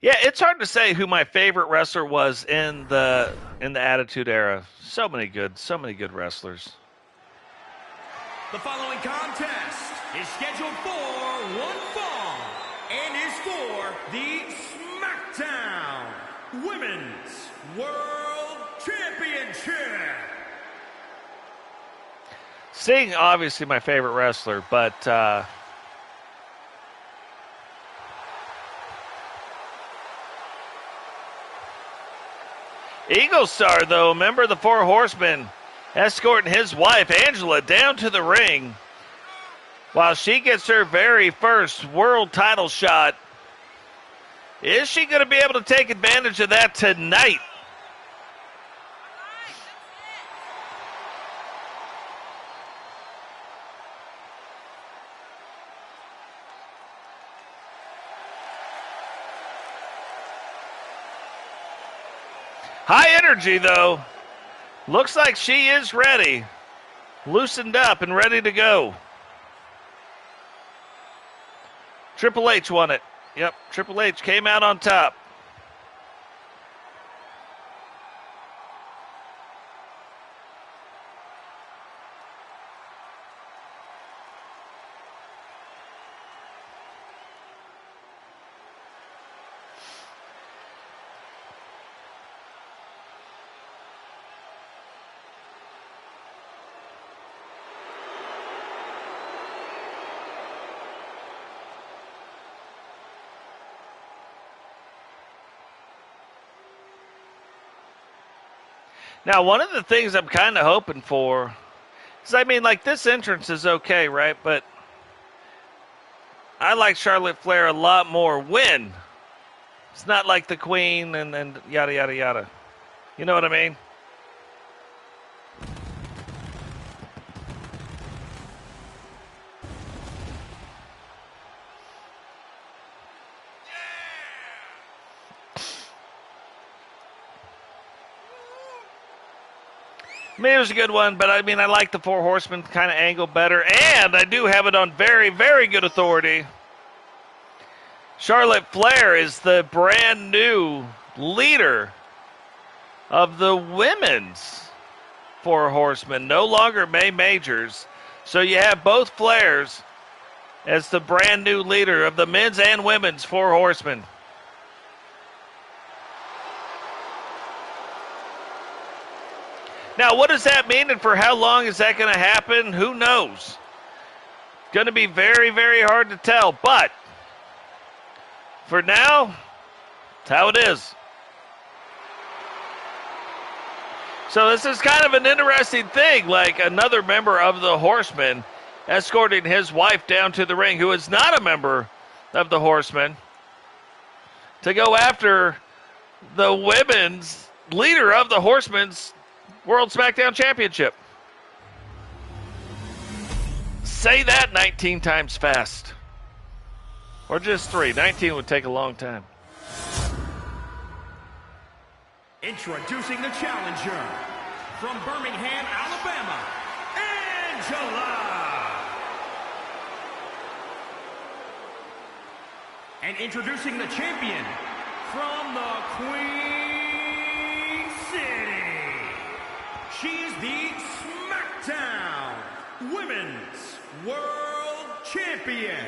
Yeah, it's hard to say who my favorite wrestler was in the Attitude Era. So many good wrestlers.
The following contest is scheduled for one fall and is for the SmackDown Women's World Championship.
Sting, obviously my favorite wrestler, but Eagle Star, though, member of the Four Horsemen, escorting his wife, Angela, down to the ring while she gets her very first world title shot. Is she going to be able to take advantage of that tonight? High energy, though. Looks like she is ready. Loosened up and ready to go. Triple H won it. Yep, Triple H came out on top. Now, one of the things I'm kind of hoping for is, I mean, like, this entrance is okay, right? But I like Charlotte Flair a lot more when it's not like the Queen and yada, yada, yada. You know what I mean? I mean, it was a good one, but I mean, I like the Four Horsemen kind of angle better, and I do have it on very, very good authority. Charlotte Flair is the brand new leader of the women's Four Horsemen, no longer May Majors. So you have both Flairs as the brand new leader of the men's and women's Four Horsemen. Now, what does that mean, and for how long is that going to happen? Who knows? Going to be very, very hard to tell, but for now, it's how it is. So this is kind of an interesting thing, like another member of the Horsemen escorting his wife down to the ring, who is not a member of the Horsemen. to go after the women's leader of the Horsemen's World Smackdown Championship. Say that 19 times fast. Or just 3. 19 would take a long time.
Introducing the challenger from Birmingham, Alabama, Angela. And introducing the champion from the Queen City. She's the Smackdown Women's World Champion,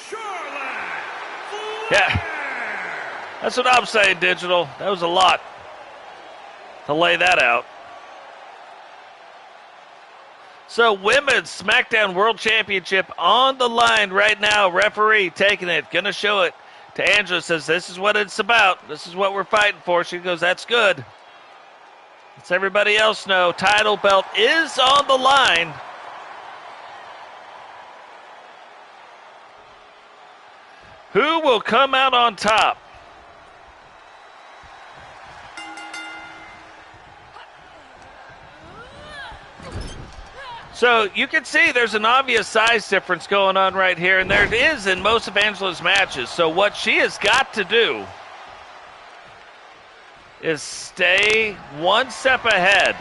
Charlotte Flair.
Yeah, that's what I'm saying, Digital. That was a lot to lay that out. So, Women's Smackdown World Championship on the line right now. Referee taking it, going to show it to Angela. Says, this is what it's about. This is what we're fighting for. She goes, that's good. Lets everybody else know. Title belt is on the line. Who will come out on top? So you can see there's an obvious size difference going on right here, and there is in most of Angela's matches. So what she has got to do is stay one step ahead.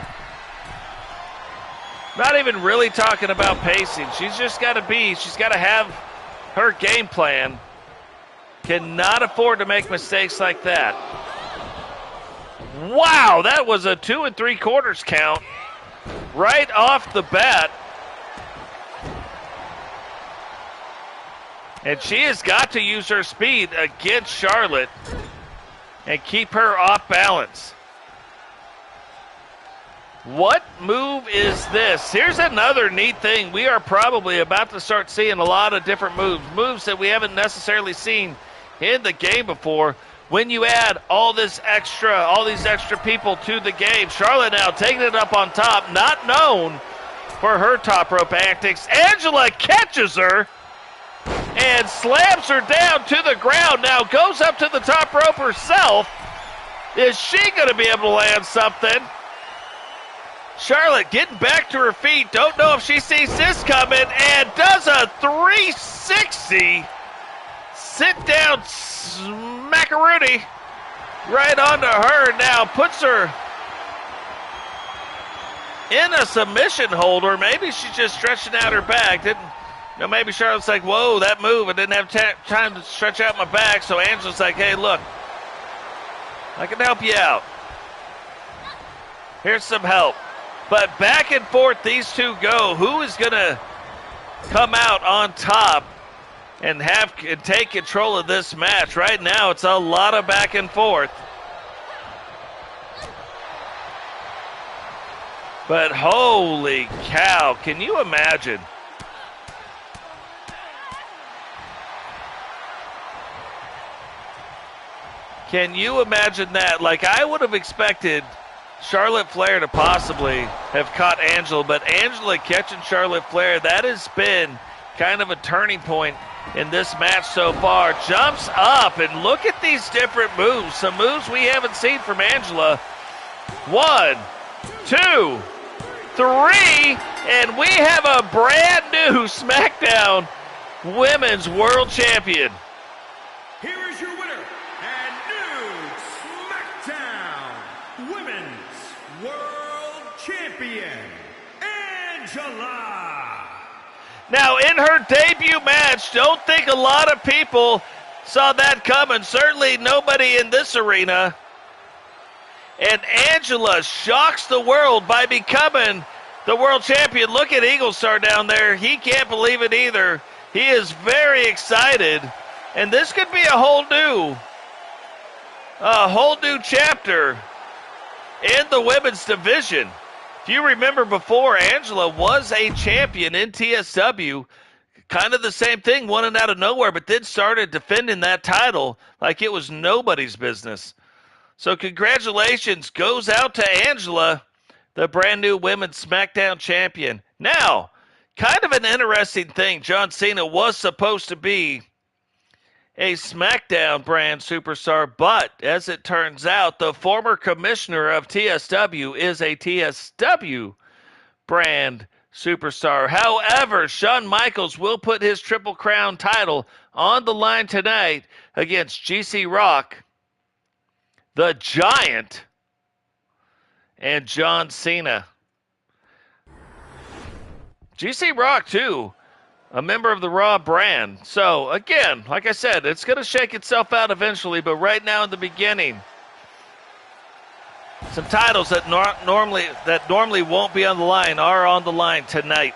Not even really talking about pacing. She's got to have her game plan. Cannot afford to make mistakes like that. Wow, that was a 2 3/4 count. Right off the bat. And she has got to use her speed against Charlotte and keep her off balance. What move is this? Here's another neat thing. We are probably about to start seeing a lot of different moves that we haven't necessarily seen in the game before. When you add all these extra people to the game, Charlotte now taking it up on top, not known for her top rope antics. Angela catches her and slams her down to the ground. Now goes up to the top rope herself. Is she going to be able to land something? Charlotte getting back to her feet. Don't know if she sees this coming, and does a 360 sit down smackaroonie right onto her. Now puts her in a submission holder. Maybe she's just stretching out her back. Maybe Charlotte's like, whoa, that move. I didn't have time to stretch out my back. So Angela's like, hey, look, I can help you out. Here's some help. But back and forth these two go. Who is going to come out on top and take control of this match? Right now, it's a lot of back and forth. But holy cow, can you imagine? Can you imagine that? Like, I would have expected Charlotte Flair to possibly have caught Angela, but Angela catching Charlotte Flair, that has been kind of a turning point in this match so far. Jumps up, and look at these different moves. Some moves we haven't seen from Angela. 1, 2, 3, and we have a brand new SmackDown Women's World Champion.
Here is your winner and new SmackDown Women's World Champion, Angela.
Now, in her debut match, don't think a lot of people saw that coming. Certainly nobody in this arena. And Angela shocks the world by becoming the world champion. Look at Eagle Star down there. He can't believe it either. He is very excited. And this could be a whole new chapter in the women's division. If you remember before, Angela was a champion in TSW. Kind of the same thing, won it out of nowhere, but then started defending that title like it was nobody's business. So congratulations goes out to Angela, the brand new Women's SmackDown champion. Now, kind of an interesting thing. John Cena was supposed to be a Smackdown brand superstar, but as it turns out, the former commissioner of TSW is a TSW brand superstar. However, Shawn Michaels will put his Triple Crown title on the line tonight against GC Rock, the Giant, and John Cena. GC Rock, too, a member of the Raw brand. So, again, like I said, it's going to shake itself out eventually, but right now in the beginning, some titles that normally won't be on the line are on the line tonight.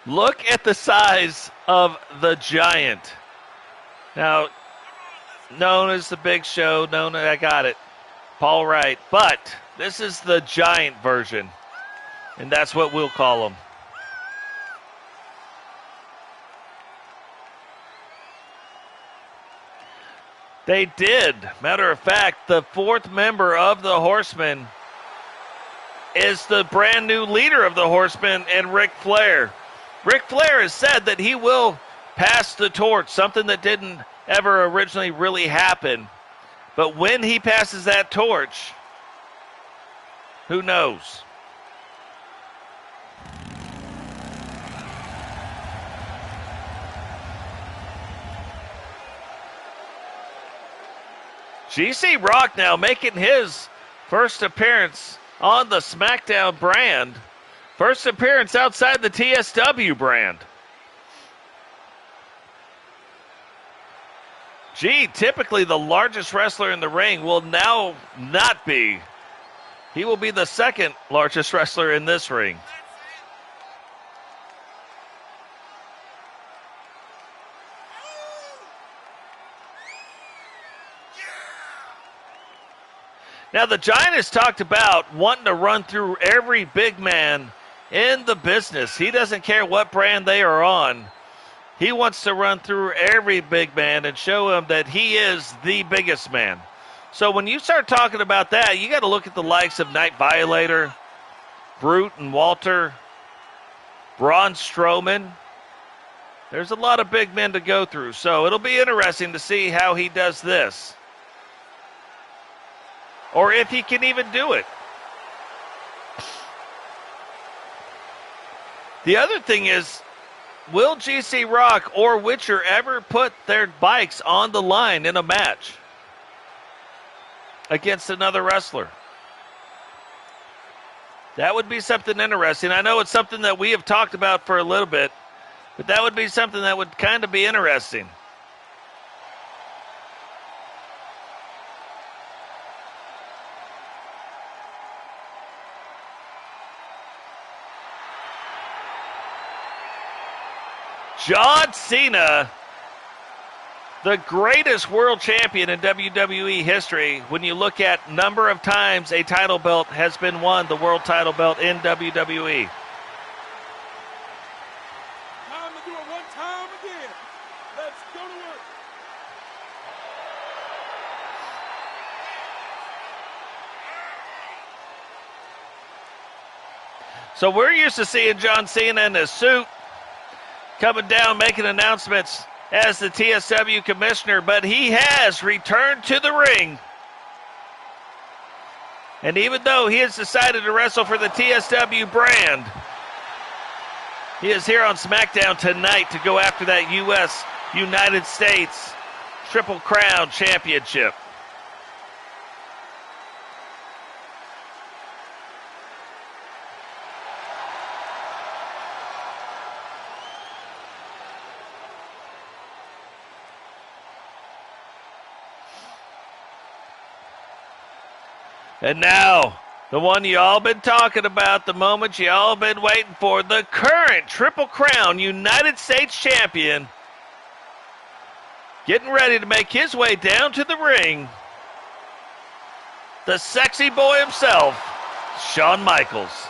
Look at the size of the Giant. Now, known as the Big Show, I got it, Paul Wright. But this is the Giant version, and that's what we'll call him. They did. Matter of fact, the fourth member of the Horsemen is the brand new leader of the Horsemen, and Ric Flair. Ric Flair has said that he will pass the torch, something that didn't ever originally really happen. But when he passes that torch, who knows? GC Rock now making his first appearance on the Smackdown brand. First appearance outside the TSW brand. Typically the largest wrestler in the ring will now not be. He will be the second largest wrestler in this ring. Now, the Giant has talked about wanting to run through every big man in the business. He doesn't care what brand they are on. He wants to run through every big man and show him that he is the biggest man. So when you start talking about that, you got to look at the likes of Night Violator, Brute and Walter, Braun Strowman. There's a lot of big men to go through. So it'll be interesting to see how he does this. Or if he can even do it. The other thing is, will GC Rock or Witcher ever put their bikes on the line in a match against another wrestler? That would be something interesting. I know it's something that we have talked about for a little bit, but that would be something that would kind of be interesting. John Cena, the greatest world champion in WWE history. When you look at number of times a title belt has been won, the world title belt in WWE.
Time to do it one time again. Let's go to work.
So we're used to seeing John Cena in a suit, coming down, making announcements as the TSW commissioner, but he has returned to the ring. And even though he has decided to wrestle for the TSW brand, he is here on SmackDown tonight to go after that United States Triple Crown Championship. And now, the one you all been talking about, the moment you all been waiting for, the current Triple Crown United States Champion, getting ready to make his way down to the ring, the sexy boy himself, Shawn Michaels.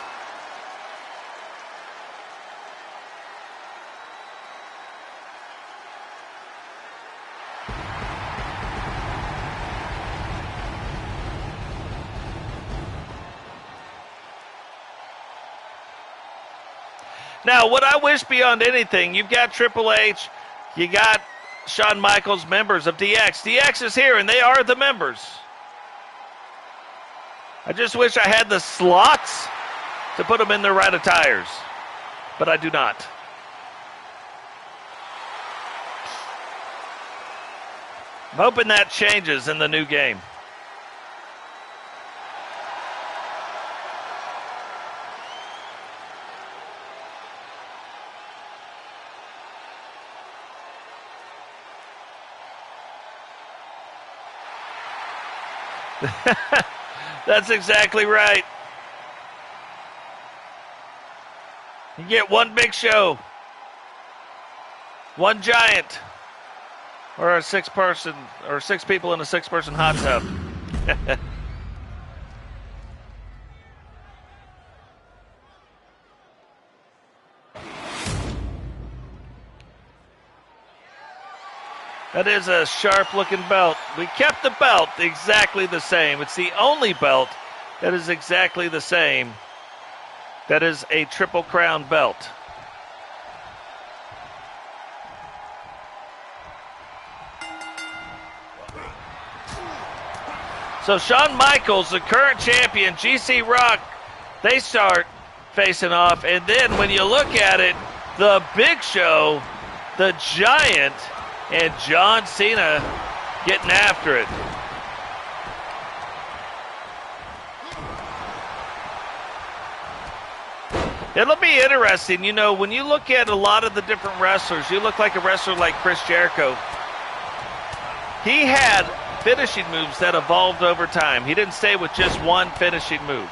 Now, what I wish beyond anything, you've got Triple H, you got Shawn Michaels, members of DX. DX is here, and they are the members. I just wish I had the slots to put them in their right attires, but I do not. I'm hoping that changes in the new game. That's exactly right. You get one big show, one giant, or a 6-person, or 6 people in a 6-person hot tub. That is a sharp-looking belt. We kept the belt exactly the same. It's the only belt that is exactly the same. That is a Triple Crown belt. So Shawn Michaels, the current champion, GC Rock, they start facing off. And then when you look at it, the Big Show, the Giant, and John Cena getting after it. It'll be interesting. You know, when you look at a lot of the different wrestlers, you look like a wrestler like Chris Jericho. He had finishing moves that evolved over time. He didn't stay with just one finishing move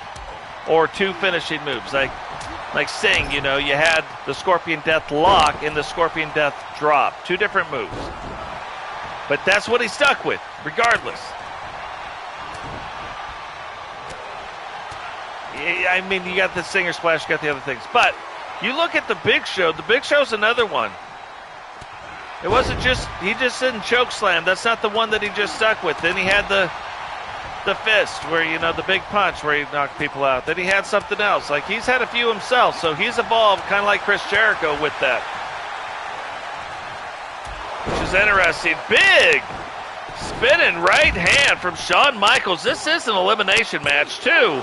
or 2 finishing moves. Like Sting, you know, you had the Scorpion Death Lock and the Scorpion Death Drop. 2 different moves. But that's what he stuck with, regardless. I mean, you got the Stinger Splash, you got the other things. But you look at the Big Show. The Big Show's another one. It wasn't just, he just didn't choke slam. That's not the one that he just stuck with. Then he had the fist where, you know, the big punch where he knocked people out. Then he had something else. Like, he's had a few himself, so he's evolved kind of like Chris Jericho with that. Which is interesting. Big spinning right hand from Shawn Michaels. This is an elimination match, too.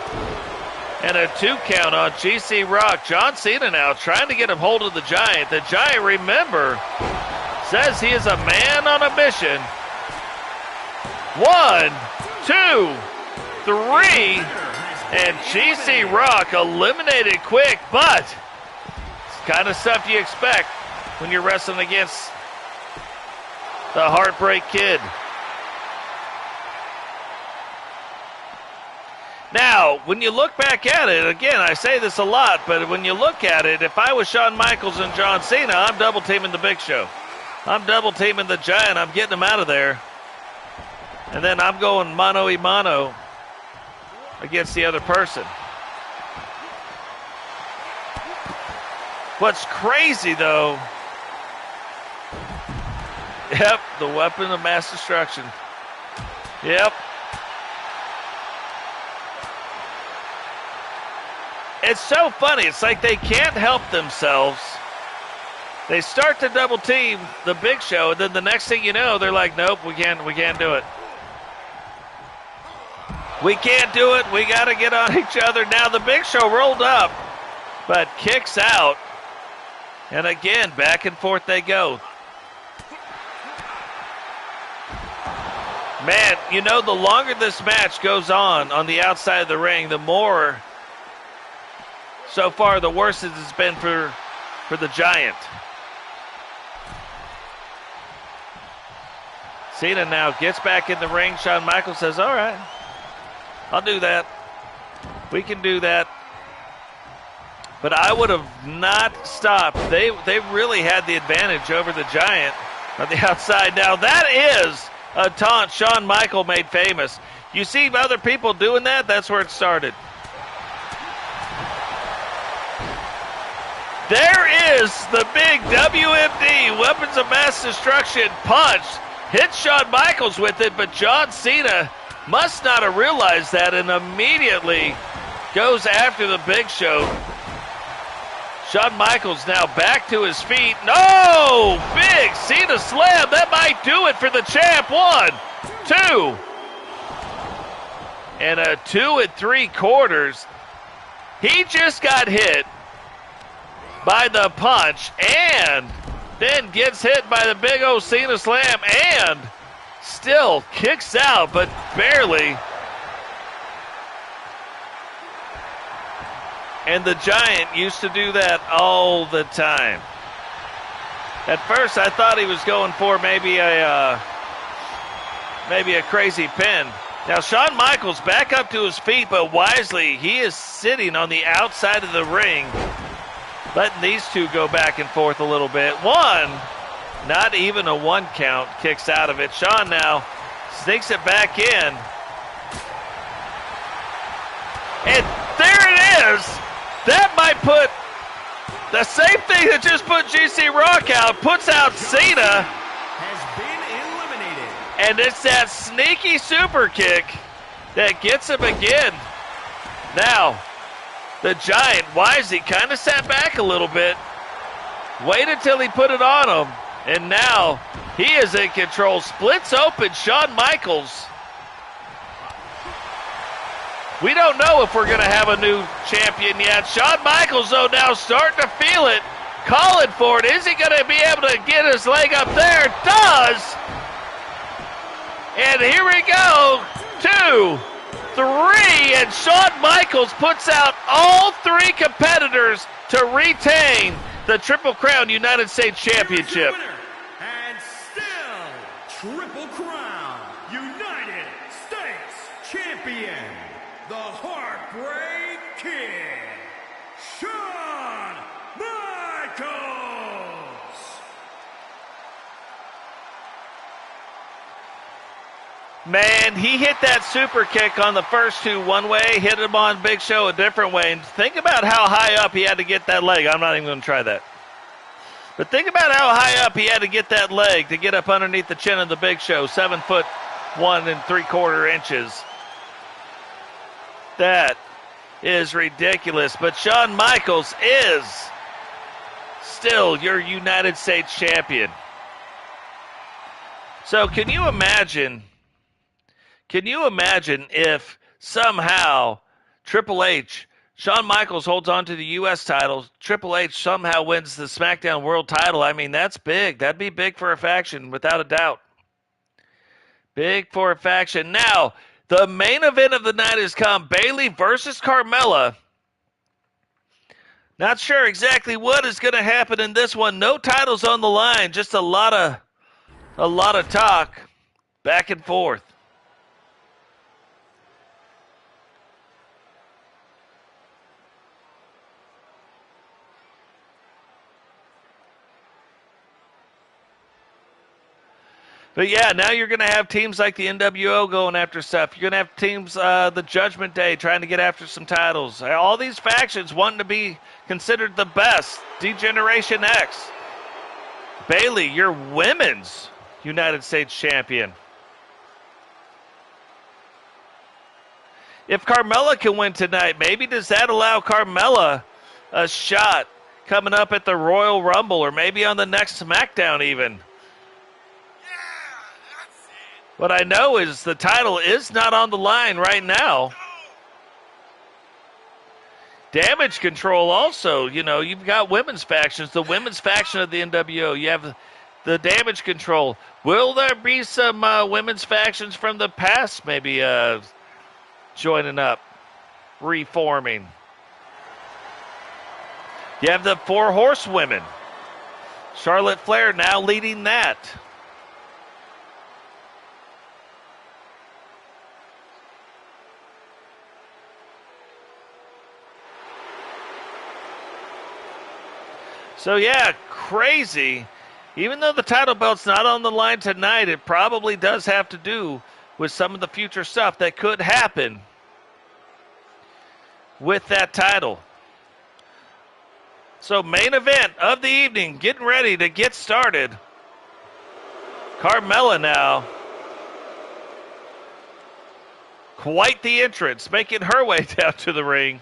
And a 2 count on GC Rock. John Cena now trying to get him hold of the Giant. The Giant, remember, says he is a man on a mission. 1, 2, 3, and GC Rock eliminated quick, but it's kind of stuff you expect when you're wrestling against the Heartbreak Kid. Now, when you look back at it, again, I say this a lot, but when you look at it, if I was Shawn Michaels and John Cena, I'm double teaming the Big Show. I'm double teaming the Giant. I'm getting him out of there. And then I'm going mano-a-mano against the other person. What's crazy, though, yep, the weapon of mass destruction. Yep. It's so funny. It's like they can't help themselves. They start to double team the Big Show, and then the next thing you know, they're like, nope, we can't do it. We can't do it. We got to get on each other. Now the Big Show rolled up, but kicks out. And again, back and forth they go. Man, you know, the longer this match goes on the outside of the ring, the more, so far, the worse it has been for the Giant. Cena now gets back in the ring. Shawn Michaels says, all right, I'll do that. We can do that. But I would have not stopped. They really had the advantage over the Giant on the outside. Now, that is a taunt Shawn Michaels made famous. You see other people doing that, that's where it started. There is the big WMD, Weapons of Mass Destruction punch. Hits Shawn Michaels with it, but John Cena must not have realized that and immediately goes after the Big Show. Shawn Michaels now back to his feet. No! Big Cena slam. That might do it for the champ. 1, 2. And a 2 3/4. He just got hit by the punch and then gets hit by the big old Cena slam and still kicks out, but barely. And the Giant used to do that all the time. At first, I thought he was going for maybe a crazy pin. Now, Shawn Michaels back up to his feet, but wisely, he is sitting on the outside of the ring, letting these two go back and forth a little bit. 1, not even a 1 count, kicks out of it. Shawn now sneaks it back in. And there it is. That might put the same thing that just put GC Rock out, puts out Cena.
Has been eliminated.
And it's that sneaky super kick that gets him again. Now, the Giant, wisely, kind of sat back a little bit, waited till he put it on him, and now he is in control. Splits open Shawn Michaels. We don't know if we're going to have a new champion yet. Shawn Michaels, though, now starting to feel it, calling for it. Is he going to be able to get his leg up there? Does! And here we go. 2, 3, and Shawn Michaels puts out all 3 competitors to retain the Triple Crown United States Championship.
Winner, and still Triple Crown United States Champion, the Heartbreak Kid, Shawn Michaels.
Man, he hit that super kick on the first 2 one way, hit him on Big Show a different way. And think about how high up he had to get that leg. I'm not even going to try that. But think about how high up he had to get that leg to get up underneath the chin of the Big Show, 7 foot 1 3/4 inches. That is ridiculous. But Shawn Michaels is still your United States champion. So can you imagine if somehow Triple H, Shawn Michaels holds on to the U.S. title, Triple H somehow wins the SmackDown World title? I mean, that's big. That'd be big for a faction, without a doubt. Big for a faction. Now, the main event of the night has come. Bayley versus Carmella. Not sure exactly what is going to happen in this one. No titles on the line. Just a lot of talk back and forth. But yeah, now you're going to have teams like the NWO going after stuff. You're going to have teams, the Judgment Day, trying to get after some titles. All these factions wanting to be considered the best. D-Generation X. Bayley, your women's United States champion. If Carmella can win tonight, maybe does that allow Carmella a shot coming up at the Royal Rumble or maybe on the next SmackDown even? What I know is the title is not on the line right now. Damage Control also, you've got women's factions. The women's faction of the NWO. You have the Damage Control. Will there be some women's factions from the past maybe joining up, reforming? You have the 4 Horsewomen. Charlotte Flair now leading that. So yeah, crazy. Even though the title belt's not on the line tonight, it probably does have to do with some of the future stuff that could happen with that title. So main event of the evening, getting ready to get started. Carmella now. Quite the entrance, making her way down to the ring.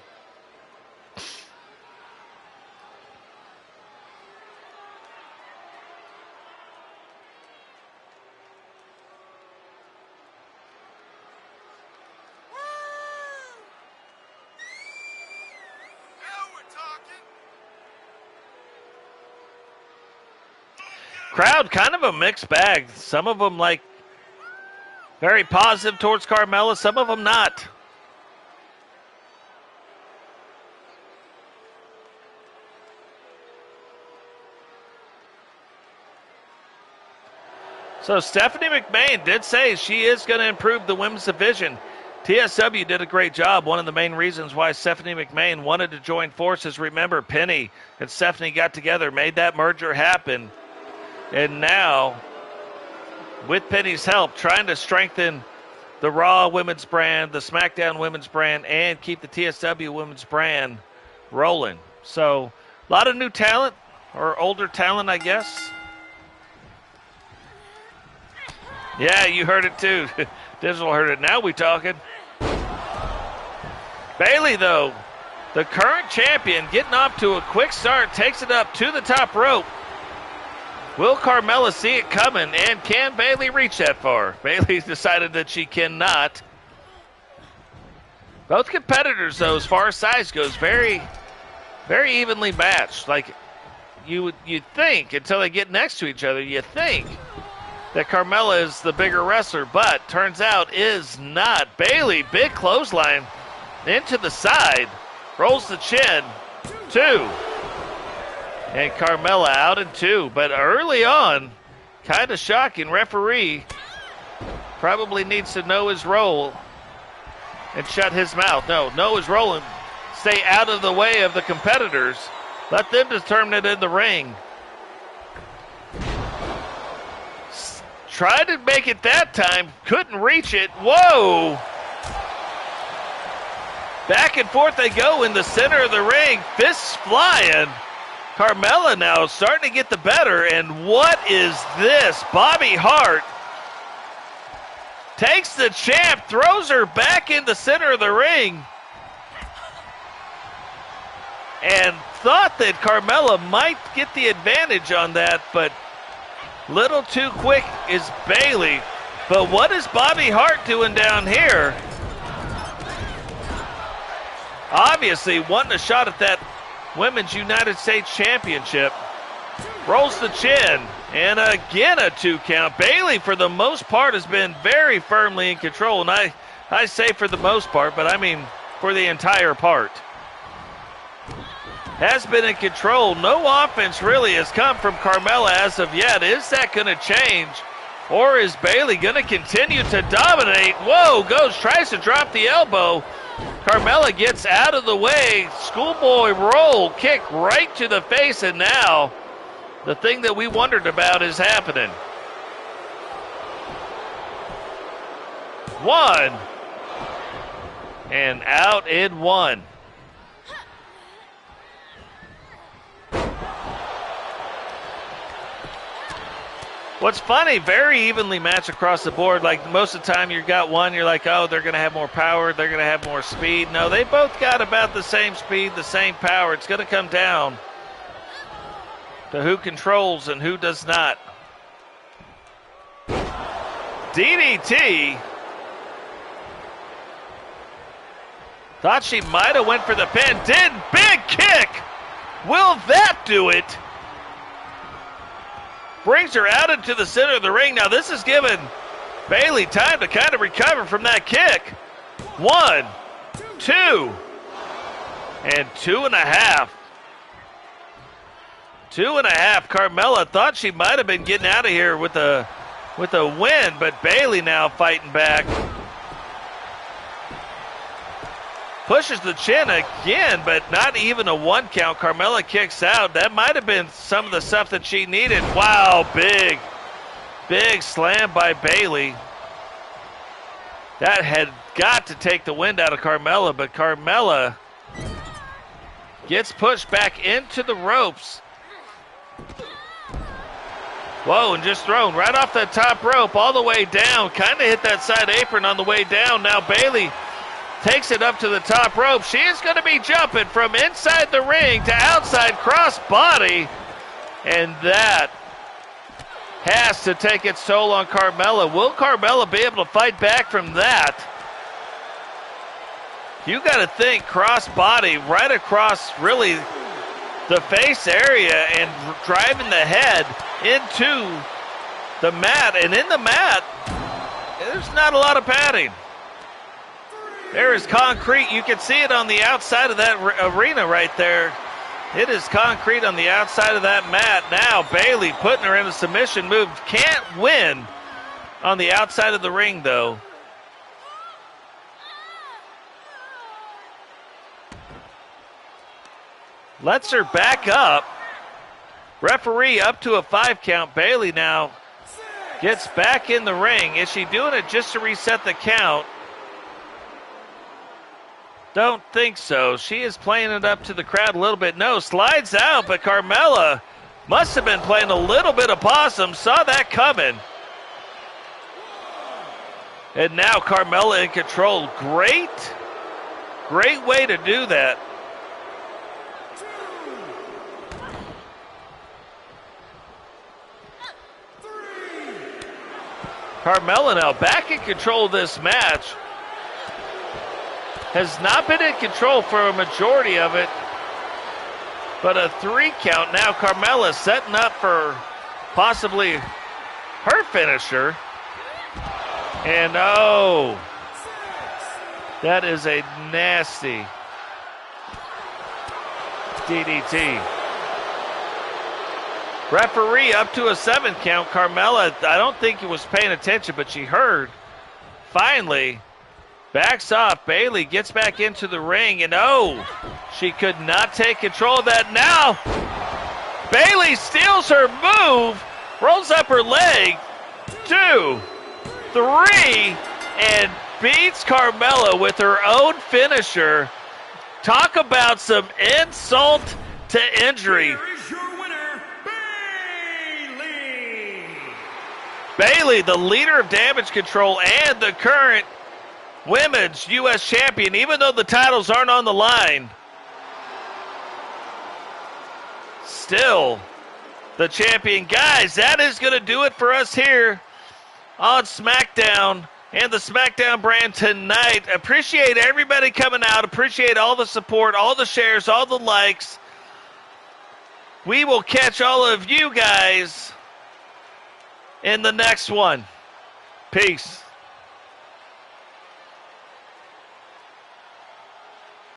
Crowd kind of a mixed bag. Some of them like very positive towards Carmella, some of them not. So Stephanie McMahon did say she is going to improve the women's division. TSW did a great job. One of the main reasons why Stephanie McMahon wanted to join forces, remember, Penny and Stephanie got together, made that merger happen. And now, with Penny's help, trying to strengthen the Raw women's brand, the Smackdown women's brand, and keep the TSW women's brand rolling. So, a lot of new talent, or older talent, I guess. Yeah, you heard it too. Digital heard it. Now we talking. Bayley, though, the current champion, getting off to a quick start, takes it up to the top rope. Will Carmella see it coming, and can Bayley reach that far? Bayley's decided that she cannot. Both competitors, though, as far as size goes, very, very evenly matched. Like, you'd think, until they get next to each other, you think that Carmella is the bigger wrestler, but turns out is not. Bayley, big clothesline into the side, rolls the chin, 2. And Carmella out in 2. But early on, kind of shocking. Referee probably needs to know his role and shut his mouth. No, know his role and stay out of the way of the competitors. Let them determine it in the ring. Tried to make it that time, couldn't reach it. Whoa! Back and forth they go in the center of the ring, fists flying. Carmella now starting to get the better, and what is this? Bobby Hart takes the champ, throws her back in the center of the ring, and thought that Carmella might get the advantage on that, but little too quick is Bayley. But what is Bobby Hart doing down here? Obviously wanting a shot at that Women's United States Championship. Rolls the chin, and again a 2 count. Bayley, for the most part, has been very firmly in control. And I say for the most part, but I mean for the entire part. Has been in control. No offense really has come from Carmella as of yet. Is that going to change? Or is Bayley going to continue to dominate? Whoa, tries to drop the elbow. Carmella gets out of the way. Schoolboy roll, kick right to the face, and now the thing that we wondered about is happening. 1. And out in 1. What's funny, very evenly matched across the board. Like most of the time you got one, you're like, oh, they're going to have more power, they're going to have more speed. No, they both got about the same speed, the same power. It's going to come down to who controls and who does not. DDT. Thought she might have went for the pin. Did. Big kick. Will that do it? Brings her out into the center of the ring. Now this has given Bayley time to kind of recover from that kick. 1, 2, and 2.5. 2.5. Carmella thought she might have been getting out of here with a win, but Bayley now fighting back. Pushes the chin again, but not even a 1 count. Carmella kicks out. That might have been some of the stuff that she needed. Wow, big slam by Bayley. That had got to take the wind out of Carmella, but Carmella gets pushed back into the ropes. Whoa, and just thrown right off that top rope all the way down. Kind of hit that side apron on the way down. Now Bayley takes it up to the top rope. She is going to be jumping from inside the ring to outside cross body. And that has to take its toll on Carmella. Will Carmella be able to fight back from that? You got to think cross body right across really the face area and driving the head into the mat. And in the mat, there's not a lot of padding. There is concrete. You can see it on the outside of that arena right there. It is concrete on the outside of that mat. Now Bayley putting her in a submission move. Can't win on the outside of the ring, though. Lets her back up. Referee up to a 5 count. Bayley now gets back in the ring. Is she doing it just to reset the count? Don't think so. She is playing it up to the crowd a little bit. No, slides out, but Carmella must have been playing a little bit of possum. Saw that coming. And now Carmella in control. Great way to do that. Carmella now back in control of this match. Has not been in control for a majority of it, but a 3 count. Now Carmella setting up for possibly her finisher. And oh, that is a nasty DDT. Referee up to a 7 count. Carmella, I don't think he was paying attention, but she heard. Finally, backs off. Bayley gets back into the ring, and oh, she could not take control of that. Now, Bayley steals her move, rolls up her leg, 2, 3, and beats Carmella with her own finisher. Talk about some insult to injury. Bayley, the leader of Damage Control and the current Women's U.S. Champion, even though the titles aren't on the line, still the champion. Guys, that is going to do it for us here on SmackDown and the SmackDown brand tonight. Appreciate everybody coming out. Appreciate all the support, all the shares, all the likes. We will catch all of you guys in the next one. Peace.